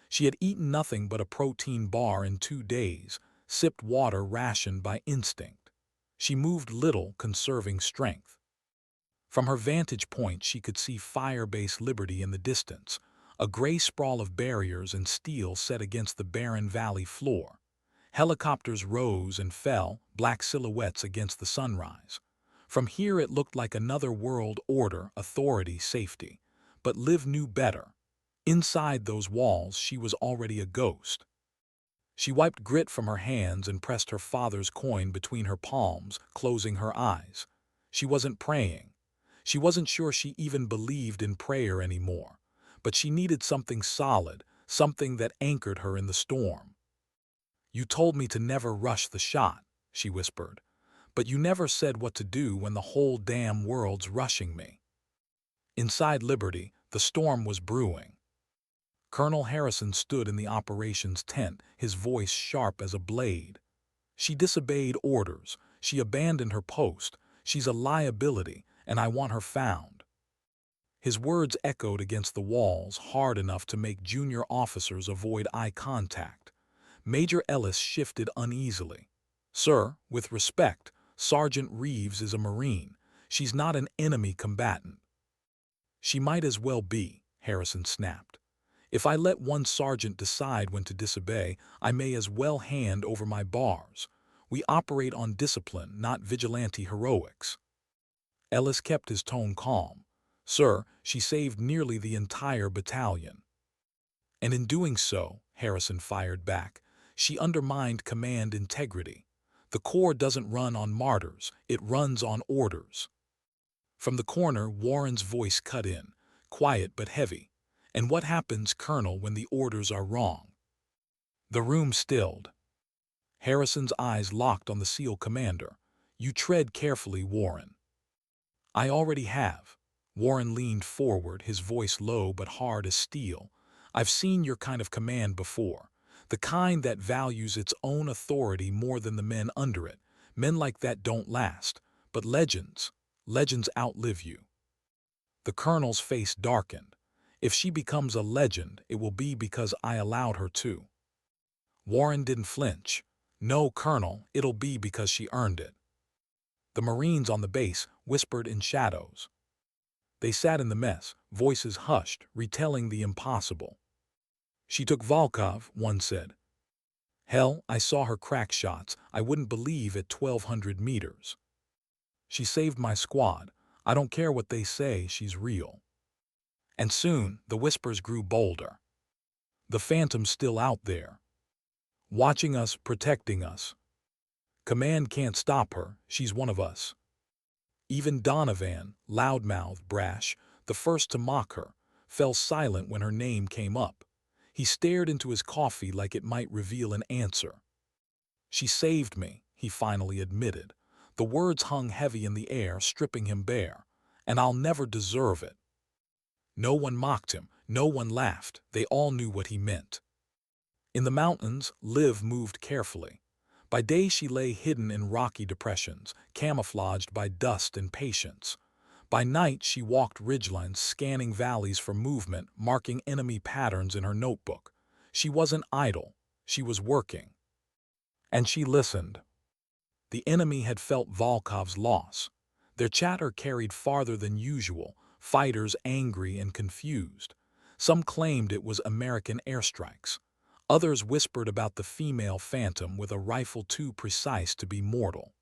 She had eaten nothing but a protein bar in 2 days, sipped water rationed by instinct. She moved little, conserving strength. From her vantage point, she could see fire-based Liberty in the distance, a gray sprawl of barriers and steel set against the barren valley floor. Helicopters rose and fell, black silhouettes against the sunrise. From here it looked like another world order, authority, safety. But Liv knew better. Inside those walls, she was already a ghost. She wiped grit from her hands and pressed her father's coin between her palms, closing her eyes. She wasn't praying. She wasn't sure she even believed in prayer anymore. But she needed something solid, something that anchored her in the storm. "You told me to never rush the shot," she whispered. "But you never said what to do when the whole damn world's rushing me." Inside Liberty, the storm was brewing. Colonel Harrison stood in the operations tent, his voice sharp as a blade. "She disobeyed orders. She abandoned her post. She's a liability, and I want her found." His words echoed against the walls, hard enough to make junior officers avoid eye contact. Major Ellis shifted uneasily. "Sir, with respect, Sergeant Reeves is a Marine. She's not an enemy combatant." "She might as well be," Harrison snapped. "If I let one sergeant decide when to disobey, I may as well hand over my bars. We operate on discipline, not vigilante heroics." Ellis kept his tone calm. "Sir, she saved nearly the entire battalion." "And in doing so," Harrison fired back, She undermined command integrity. The Corps doesn't run on martyrs, it runs on orders. From the corner, Warren's voice cut in, quiet but heavy. And what happens, Colonel, when the orders are wrong? The room stilled. Harrison's eyes locked on the SEAL commander. You tread carefully, Warren. I already have. Warren leaned forward, his voice low but hard as steel. I've seen your kind of command before. The kind that values its own authority more than the men under it. Men like that don't last. But legends outlive you. The colonel's face darkened. If she becomes a legend, it will be because I allowed her to. Warren didn't flinch. No, Colonel, it'll be because she earned it. The Marines on the base whispered in shadows. They sat in the mess, voices hushed, retelling the impossible. She took Volkov, one said. Hell, I saw her crack shots. I wouldn't believe at 1,200 meters. She saved my squad. I don't care what they say, she's real. And soon, the whispers grew bolder. The Phantom's still out there. Watching us, protecting us. Command can't stop her, she's one of us. Even Donovan, loudmouthed, brash, the first to mock her, fell silent when her name came up. He stared into his coffee like it might reveal an answer. She saved me, he finally admitted. The words hung heavy in the air, stripping him bare. And I'll never deserve it. No one mocked him, no one laughed, they all knew what he meant. In the mountains, Liv moved carefully. By day she lay hidden in rocky depressions, camouflaged by dust and patience. By night she walked ridgelines, scanning valleys for movement, marking enemy patterns in her notebook. She wasn't idle, she was working. And she listened. The enemy had felt Volkov's loss. Their chatter carried farther than usual, fighters angry and confused. Some claimed it was American airstrikes. Others whispered about the female Phantom with a rifle too precise to be mortal.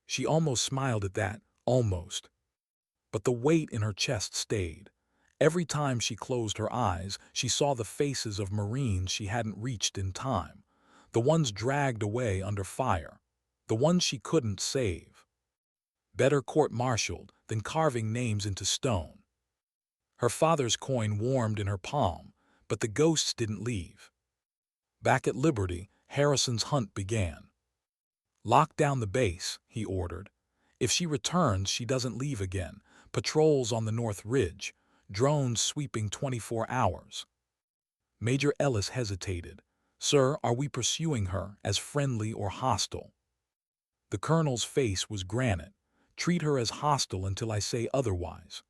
She almost smiled at that, almost. But the weight in her chest stayed. Every time she closed her eyes, she saw the faces of Marines she hadn't reached in time. The ones dragged away under fire. The ones she couldn't save. Better court-martialed than carving names into stone. Her father's coin warmed in her palm, but the ghosts didn't leave. Back at Liberty, Harrison's hunt began. Lock down the base, he ordered. If she returns, she doesn't leave again. Patrols on the North Ridge, drones sweeping 24 hours. Major Ellis hesitated. Sir, are we pursuing her as friendly or hostile? The colonel's face was granite. Treat her as hostile until I say otherwise.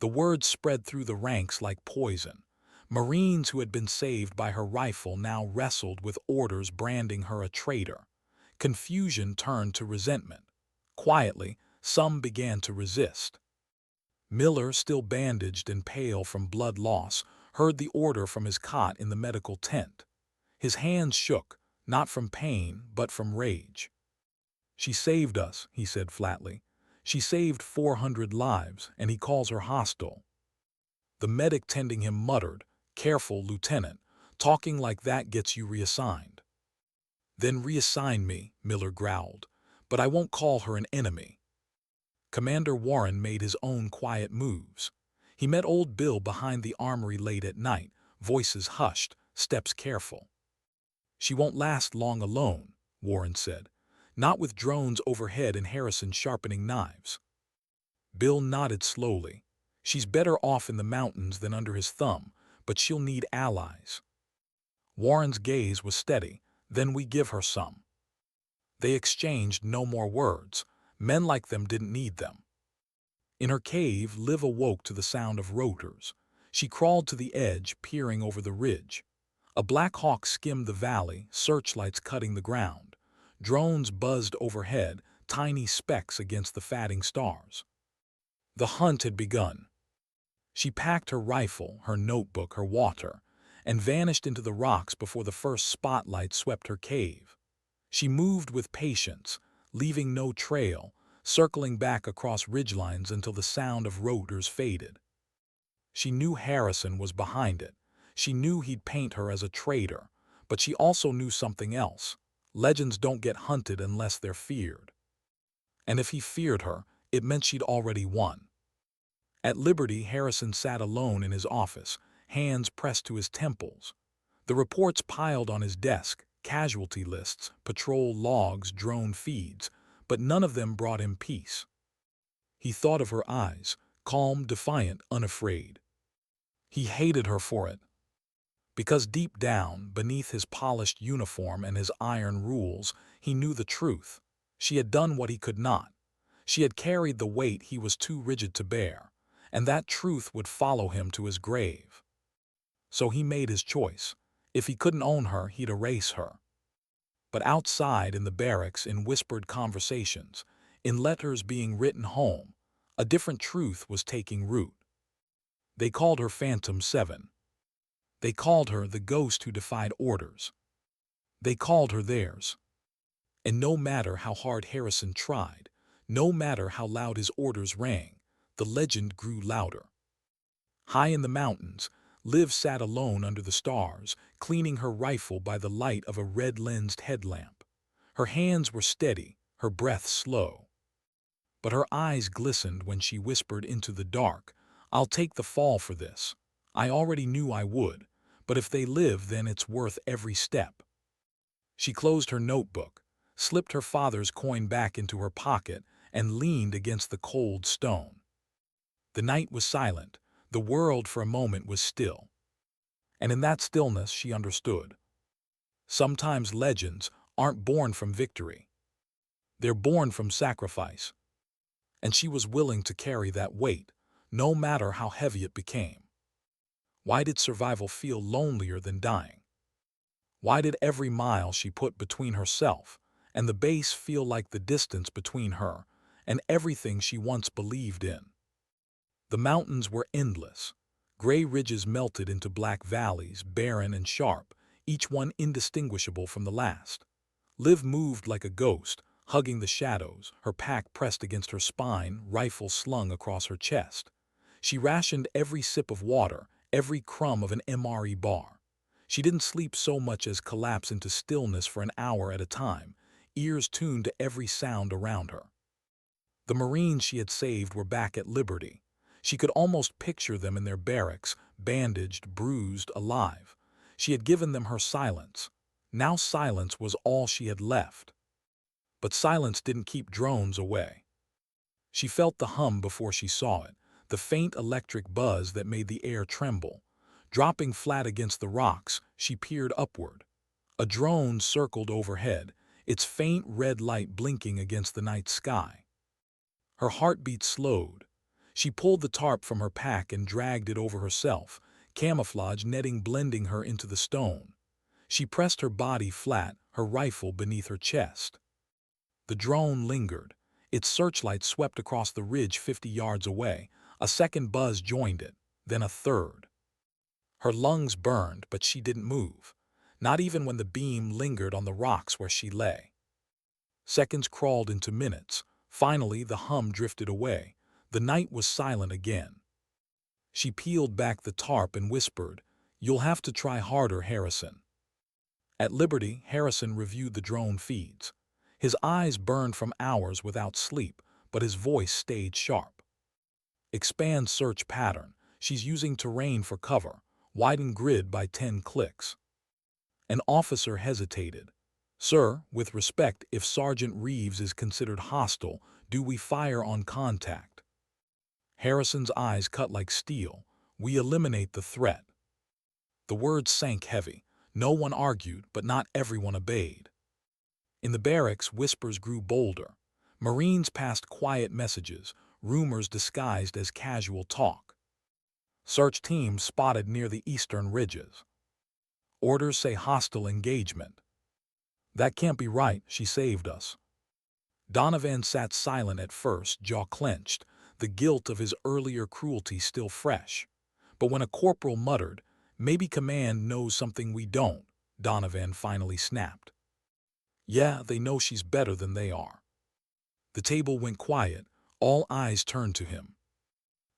The words spread through the ranks like poison. Marines who had been saved by her rifle now wrestled with orders branding her a traitor. Confusion turned to resentment. Quietly, some began to resist. Miller, still bandaged and pale from blood loss, heard the order from his cot in the medical tent. His hands shook, not from pain, but from rage. She saved us, he said flatly. She saved 400 lives, and he calls her hostile. The medic tending him muttered, Careful, Lieutenant. Talking like that gets you reassigned. Then reassign me, Miller growled. But I won't call her an enemy. Commander Warren made his own quiet moves. He met old Bill behind the armory late at night, voices hushed, steps careful. She won't last long alone, Warren said. Not with drones overhead and Harrison sharpening knives. Bill nodded slowly. She's better off in the mountains than under his thumb, but she'll need allies. Warren's gaze was steady. Then we give her some. They exchanged no more words. Men like them didn't need them. In her cave, Liv awoke to the sound of rotors. She crawled to the edge, peering over the ridge. A Black Hawk skimmed the valley, searchlights cutting the ground. Drones buzzed overhead, tiny specks against the fatting stars. The hunt had begun. She packed her rifle, her notebook, her water, and vanished into the rocks before the first spotlight swept her cave. She moved with patience, leaving no trail, circling back across ridgelines until the sound of rotors faded. She knew Harrison was behind it. She knew he'd paint her as a traitor, But she also knew something else. Legends don't get hunted unless they're feared. And if he feared her, it meant she'd already won. At Liberty, Harrison sat alone in his office, hands pressed to his temples. The reports piled on his desk, casualty lists, patrol logs, drone feeds, but none of them brought him peace. He thought of her eyes, calm, defiant, unafraid. He hated her for it. Because deep down, beneath his polished uniform and his iron rules, he knew the truth. She had done what he could not. She had carried the weight he was too rigid to bear, and that truth would follow him to his grave. So he made his choice. If he couldn't own her, he'd erase her. But outside in the barracks, in whispered conversations, in letters being written home, a different truth was taking root. They called her Phantom 7. They called her the ghost who defied orders. They called her theirs. And no matter how hard Harrison tried, no matter how loud his orders rang, the legend grew louder. High in the mountains, Liv sat alone under the stars, cleaning her rifle by the light of a red-lensed headlamp. Her hands were steady, her breath slow. But her eyes glistened when she whispered into the dark, "I'll take the fall for this. I already knew I would, but if they live, then it's worth every step." She closed her notebook, slipped her father's coin back into her pocket, and leaned against the cold stone. The night was silent. The world for a moment was still. And in that stillness she understood. Sometimes legends aren't born from victory. They're born from sacrifice. And she was willing to carry that weight, no matter how heavy it became. Why did survival feel lonelier than dying? Why did every mile she put between herself and the base feel like the distance between her and everything she once believed in? The mountains were endless. Gray ridges melted into black valleys, barren and sharp, each one indistinguishable from the last. Liv moved like a ghost, hugging the shadows, her pack pressed against her spine, rifle slung across her chest. She rationed every sip of water, every crumb of an MRE bar. She didn't sleep so much as collapse into stillness for an hour at a time, ears tuned to every sound around her. The Marines she had saved were back at Liberty. She could almost picture them in their barracks, bandaged, bruised, alive. She had given them her silence. Now silence was all she had left. But silence didn't keep drones away. She felt the hum before she saw it, the faint electric buzz that made the air tremble. Dropping flat against the rocks, she peered upward. A drone circled overhead, its faint red light blinking against the night sky. Her heartbeat slowed. She pulled the tarp from her pack and dragged it over herself, camouflage netting blending her into the stone. She pressed her body flat, her rifle beneath her chest. The drone lingered. Its searchlight swept across the ridge 50 yards away. A second buzz joined it, then a third. Her lungs burned, but she didn't move, not even when the beam lingered on the rocks where she lay. Seconds crawled into minutes. Finally, the hum drifted away. The night was silent again. She peeled back the tarp and whispered, "You'll have to try harder, Harrison." At Liberty, Harrison reviewed the drone feeds. His eyes burned from hours without sleep, but his voice stayed sharp. "Expand search pattern. She's using terrain for cover. Widen grid by 10 clicks." An officer hesitated. "Sir, with respect, if Sergeant Reeves is considered hostile, do we fire on contact?" Harrison's eyes cut like steel. "We eliminate the threat." The words sank heavy. No one argued, but not everyone obeyed. In the barracks, whispers grew bolder. Marines passed quiet messages, rumors disguised as casual talk. Search teams spotted near the eastern ridges. Orders say hostile engagement. "That can't be right, she saved us." Donovan sat silent at first, jaw clenched, the guilt of his earlier cruelty still fresh. But when a corporal muttered, "Maybe command knows something we don't," Donovan finally snapped. "Yeah, they know she's better than they are." The table went quiet, all eyes turned to him.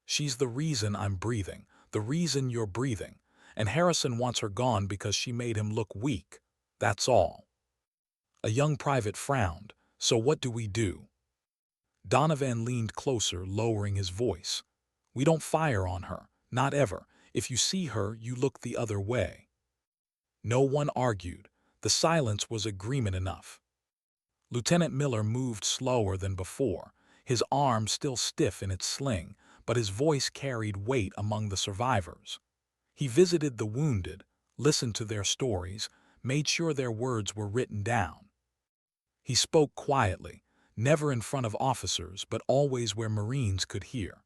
"She's the reason I'm breathing, the reason you're breathing, and Harrison wants her gone because she made him look weak. That's all." A young private frowned. "So what do we do?" Donovan leaned closer, lowering his voice. "We don't fire on her, not ever. If you see her, you look the other way." No one argued. The silence was agreement enough. Lieutenant Miller moved slower than before, his arm still stiff in its sling, but his voice carried weight among the survivors. He visited the wounded, listened to their stories, made sure their words were written down. He spoke quietly, never in front of officers, but always where Marines could hear.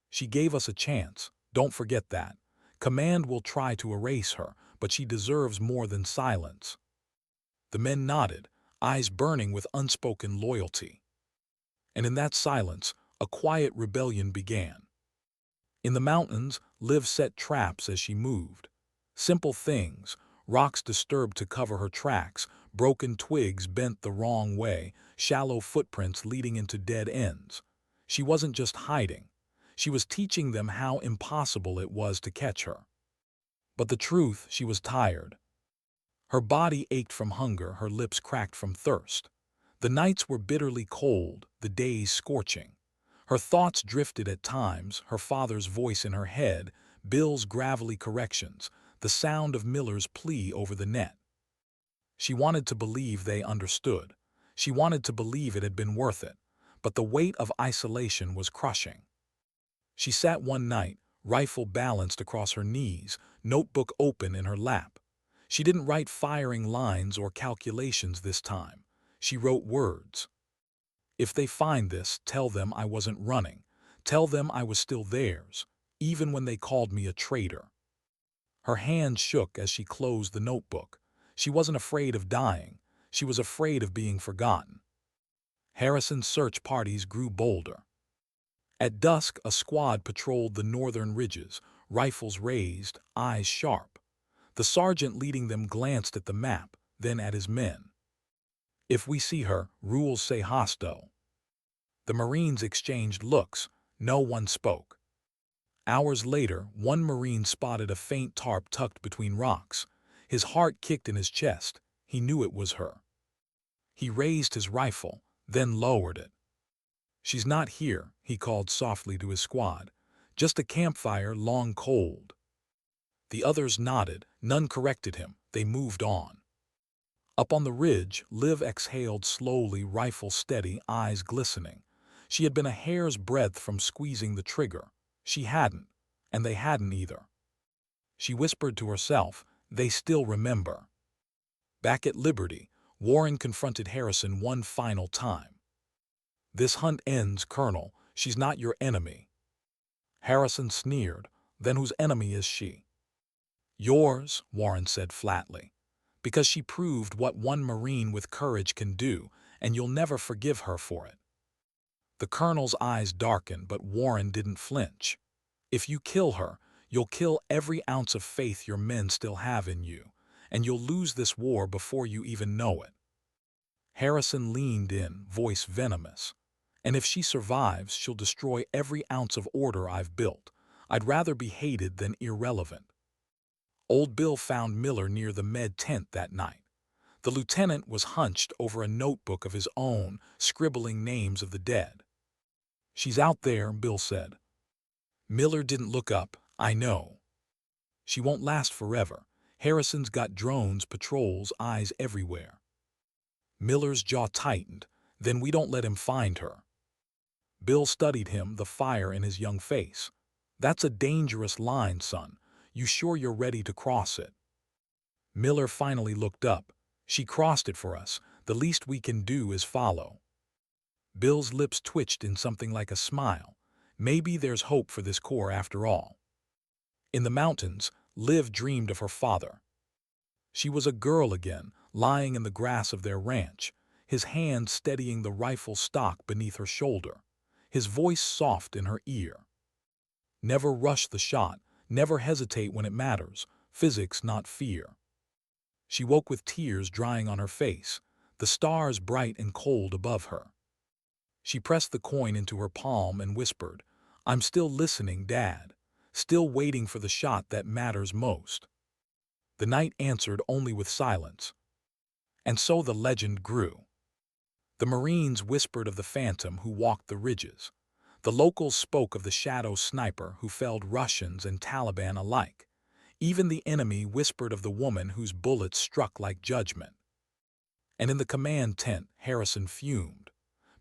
"She gave us a chance, don't forget that. Command will try to erase her, but she deserves more than silence." The men nodded, eyes burning with unspoken loyalty. And in that silence, a quiet rebellion began. In the mountains, Liv set traps as she moved. Simple things, rocks disturbed to cover her tracks, broken twigs bent the wrong way, shallow footprints leading into dead ends. She wasn't just hiding. She was teaching them how impossible it was to catch her. But the truth, she was tired. Her body ached from hunger, her lips cracked from thirst. The nights were bitterly cold, the days scorching. Her thoughts drifted at times, her father's voice in her head, Bill's gravelly corrections, the sound of Miller's plea over the net. She wanted to believe they understood. She wanted to believe it had been worth it. But the weight of isolation was crushing. She sat one night, rifle balanced across her knees, notebook open in her lap. She didn't write firing lines or calculations this time. She wrote words. "If they find this, tell them I wasn't running. Tell them I was still theirs, even when they called me a traitor." Her hand shook as she closed the notebook. She wasn't afraid of dying. She was afraid of being forgotten. Harrison's search parties grew bolder. At dusk, a squad patrolled the northern ridges, rifles raised, eyes sharp. The sergeant leading them glanced at the map, then at his men. "If we see her, rules say hostile." The Marines exchanged looks. No one spoke. Hours later, one Marine spotted a faint tarp tucked between rocks. His heart kicked in his chest. He knew it was her. He raised his rifle, then lowered it. "She's not here," he called softly to his squad. "Just a campfire, long cold." The others nodded. None corrected him. They moved on. Up on the ridge, Liv exhaled slowly, rifle steady, eyes glistening. She had been a hair's breadth from squeezing the trigger. She hadn't, and they hadn't either. She whispered to herself, "They still remember." Back at Liberty, Warren confronted Harrison one final time. "This hunt ends, Colonel. She's not your enemy." Harrison sneered. "Then whose enemy is she?" "Yours," Warren said flatly. "Because she proved what one Marine with courage can do, and you'll never forgive her for it." The colonel's eyes darkened, but Warren didn't flinch. "If you kill her, you'll kill every ounce of faith your men still have in you, and you'll lose this war before you even know it." Harrison leaned in, voice venomous. "And if she survives, she'll destroy every ounce of order I've built. I'd rather be hated than irrelevant." Old Bill found Miller near the med tent that night. The lieutenant was hunched over a notebook of his own, scribbling names of the dead. "She's out there," Bill said. Miller didn't look up. "I know. She won't last forever. Harrison's got drones, patrols, eyes everywhere." Miller's jaw tightened. "Then we don't let him find her." Bill studied him, the fire in his young face. "That's a dangerous line, son. You sure you're ready to cross it?" Miller finally looked up. "She crossed it for us. The least we can do is follow." Bill's lips twitched in something like a smile. Maybe there's hope for this corps after all. In the mountains, Liv dreamed of her father. She was a girl again, lying in the grass of their ranch, his hand steadying the rifle stock beneath her shoulder, his voice soft in her ear. "Never rush the shot, never hesitate when it matters, physics not fear." She woke with tears drying on her face, the stars bright and cold above her. She pressed the coin into her palm and whispered, "I'm still listening, Dad. still waiting for the shot that matters most. The night answered only with silence. And so the legend grew. The Marines whispered of the phantom who walked the ridges. The locals spoke of the shadow sniper who felled Russians and Taliban alike. Even the enemy whispered of the woman whose bullets struck like judgment. And in the command tent, Harrison fumed.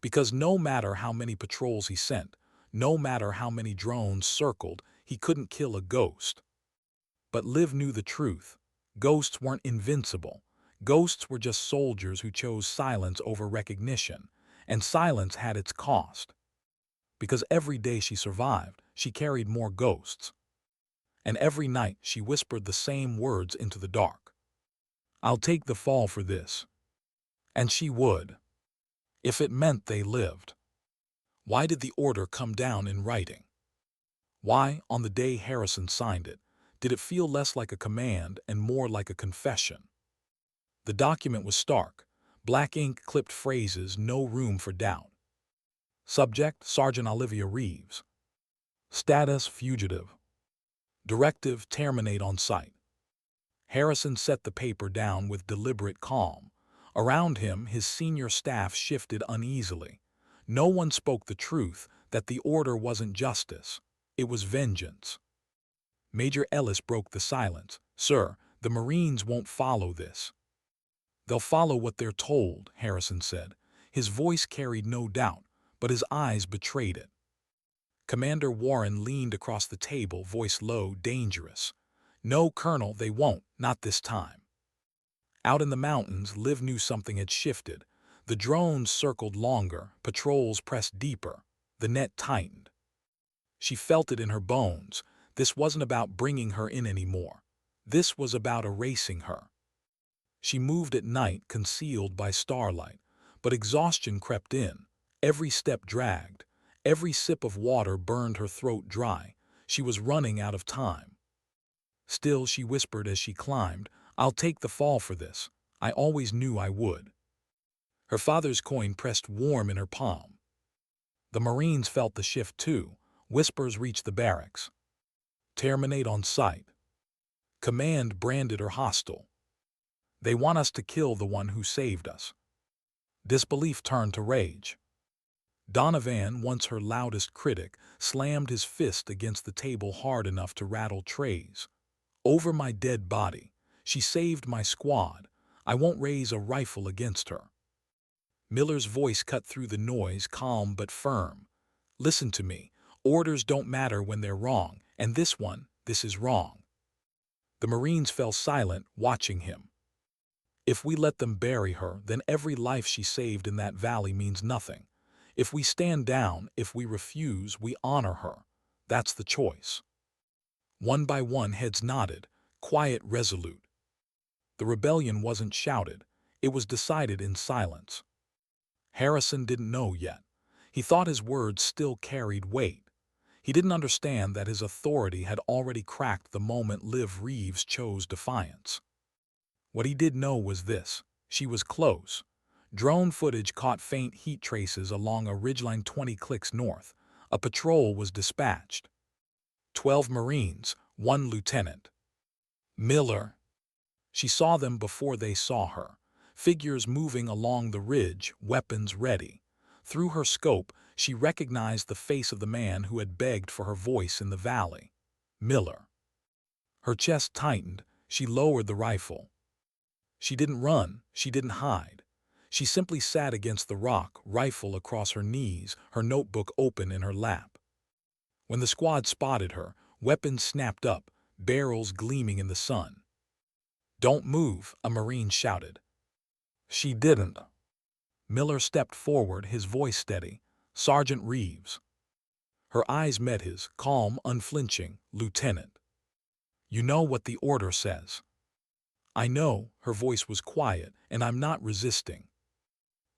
Because no matter how many patrols he sent, no matter how many drones circled, he couldn't kill a ghost. But Liv knew the truth. Ghosts weren't invincible. Ghosts were just soldiers who chose silence over recognition, and silence had its cost. Because every day she survived, she carried more ghosts. And every night she whispered the same words into the dark. "I'll take the fall for this." And she would, if it meant they lived. Why did the order come down in writing? Why, on the day Harrison signed it, did it feel less like a command and more like a confession? The document was stark. Black ink clipped phrases, no room for doubt. Subject, Sergeant Olivia Reeves. Status, fugitive. Directive, terminate on sight. Harrison set the paper down with deliberate calm. Around him, his senior staff shifted uneasily. No one spoke the truth, that the order wasn't justice. It was vengeance. Major Ellis broke the silence. "Sir, the Marines won't follow this." "They'll follow what they're told," Harrison said. His voice carried no doubt, but his eyes betrayed it. Commander Warren leaned across the table, voice low, dangerous. "No, Colonel, they won't, not this time." Out in the mountains, Liv knew something had shifted. The drones circled longer, patrols pressed deeper, the net tightened. She felt it in her bones. This wasn't about bringing her in anymore. This was about erasing her. She moved at night, concealed by starlight, but exhaustion crept in. Every step dragged. Every sip of water burned her throat dry. She was running out of time. Still, she whispered as she climbed, "I'll take the fall for this. I always knew I would." Her father's coin pressed warm in her palm. The Marines felt the shift too. Whispers reached the barracks. "Terminate on sight." Command branded her hostile. "They want us to kill the one who saved us." Disbelief turned to rage. Donovan, once her loudest critic, slammed his fist against the table hard enough to rattle trays. "Over my dead body. She saved my squad. I won't raise a rifle against her." Miller's voice cut through the noise, calm but firm. "Listen to me. Orders don't matter when they're wrong, and this is wrong." The Marines fell silent, watching him. "If we let them bury her, then every life she saved in that valley means nothing. If we stand down, if we refuse, we honor her. That's the choice." One by one, heads nodded, quiet, resolute. The rebellion wasn't shouted. It was decided in silence. Harrison didn't know yet. He thought his words still carried weight. He didn't understand that his authority had already cracked the moment Liv Reeves chose defiance. What he did know was this: she was close. Drone footage caught faint heat traces along a ridgeline 20 clicks north. A patrol was dispatched. 12 Marines, 1 lieutenant. Miller. She saw them before they saw her. Figures moving along the ridge, weapons ready. Through her scope, she recognized the face of the man who had begged for her voice in the valley. Miller. Her chest tightened. She lowered the rifle. She didn't run. She didn't hide. She simply sat against the rock, rifle across her knees, her notebook open in her lap. When the squad spotted her, weapons snapped up, barrels gleaming in the sun. "Don't move," a Marine shouted. She didn't. Miller stepped forward, his voice steady. "Sergeant Reeves." Her eyes met his, calm, unflinching. "Lieutenant. You know what the order says." "I know," her voice was quiet, "and I'm not resisting."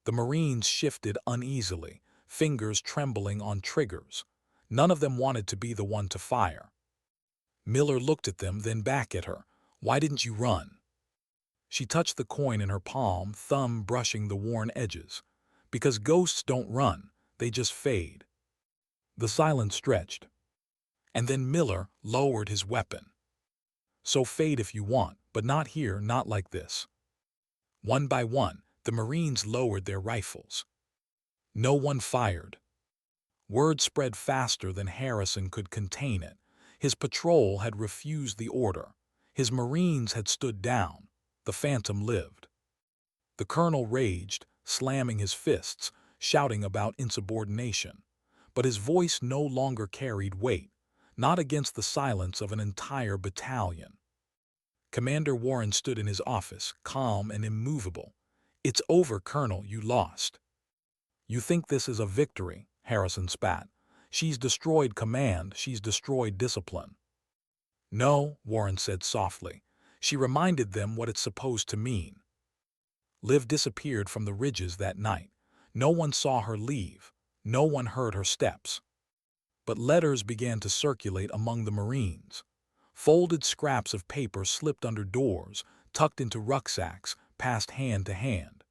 The Marines shifted uneasily, fingers trembling on triggers. None of them wanted to be the one to fire. Miller looked at them, then back at her. "Why didn't you run?" She touched the coin in her palm, thumb brushing the worn edges. "Because ghosts don't run, they just fade." The silence stretched. And then Miller lowered his weapon. "So fade if you want, but not here, not like this." One by one, the Marines lowered their rifles. No one fired. Word spread faster than Harrison could contain it. His patrol had refused the order. His Marines had stood down. The Phantom lived. The colonel raged, slamming his fists, shouting about insubordination. But his voice no longer carried weight, not against the silence of an entire battalion. Commander Warren stood in his office, calm and immovable. "It's over, Colonel, you lost." "You think this is a victory?" Harrison spat. "She's destroyed command, she's destroyed discipline." "No," Warren said softly. "She reminded them what it's supposed to mean." Liv disappeared from the ridges that night. No one saw her leave. No one heard her steps. But letters began to circulate among the Marines. Folded scraps of paper slipped under doors, tucked into rucksacks, passed hand to hand.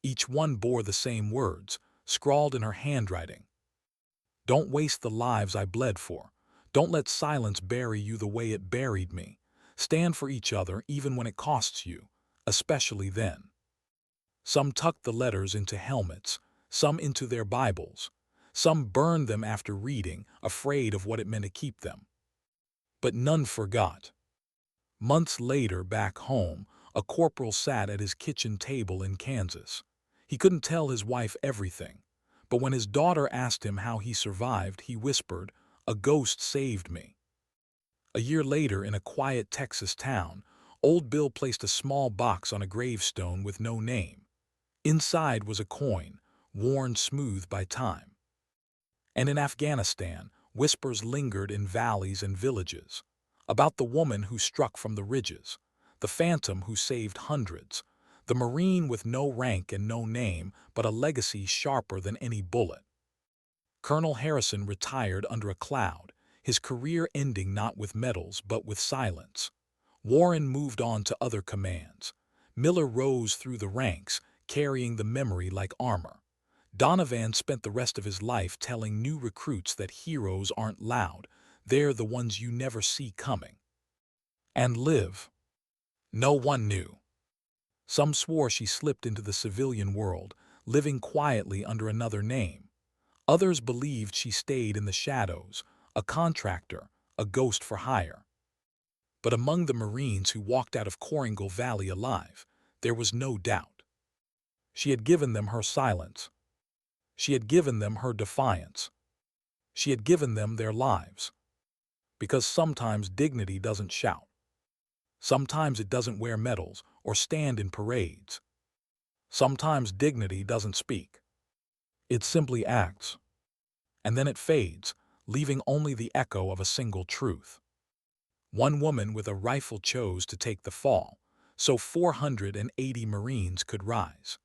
Each one bore the same words, scrawled in her handwriting. "Don't waste the lives I bled for. Don't let silence bury you the way it buried me. Stand for each other even when it costs you, especially then." Some tucked the letters into helmets, some into their Bibles. Some burned them after reading, afraid of what it meant to keep them. But none forgot. Months later, back home, a corporal sat at his kitchen table in Kansas. He couldn't tell his wife everything, but when his daughter asked him how he survived, he whispered, "A ghost saved me." A year later, in a quiet Texas town, Old Bill placed a small box on a gravestone with no name. Inside was a coin, worn smooth by time. And in Afghanistan, whispers lingered in valleys and villages, about the woman who struck from the ridges, the Phantom who saved hundreds, the Marine with no rank and no name, but a legacy sharper than any bullet. Colonel Harrison retired under a cloud, his career ending not with medals but with silence. Warren moved on to other commands. Miller rose through the ranks, carrying the memory like armor. Donovan spent the rest of his life telling new recruits that heroes aren't loud, they're the ones you never see coming. And Liv? No one knew. Some swore she slipped into the civilian world, living quietly under another name. Others believed she stayed in the shadows, a contractor, a ghost for hire. But among the Marines who walked out of Coringal Valley alive, there was no doubt. She had given them her silence. She had given them her defiance. She had given them their lives. Because sometimes dignity doesn't shout. Sometimes it doesn't wear medals or stand in parades. Sometimes dignity doesn't speak. It simply acts. And then it fades, leaving only the echo of a single truth. One woman with a rifle chose to take the fall, so 480 Marines could rise.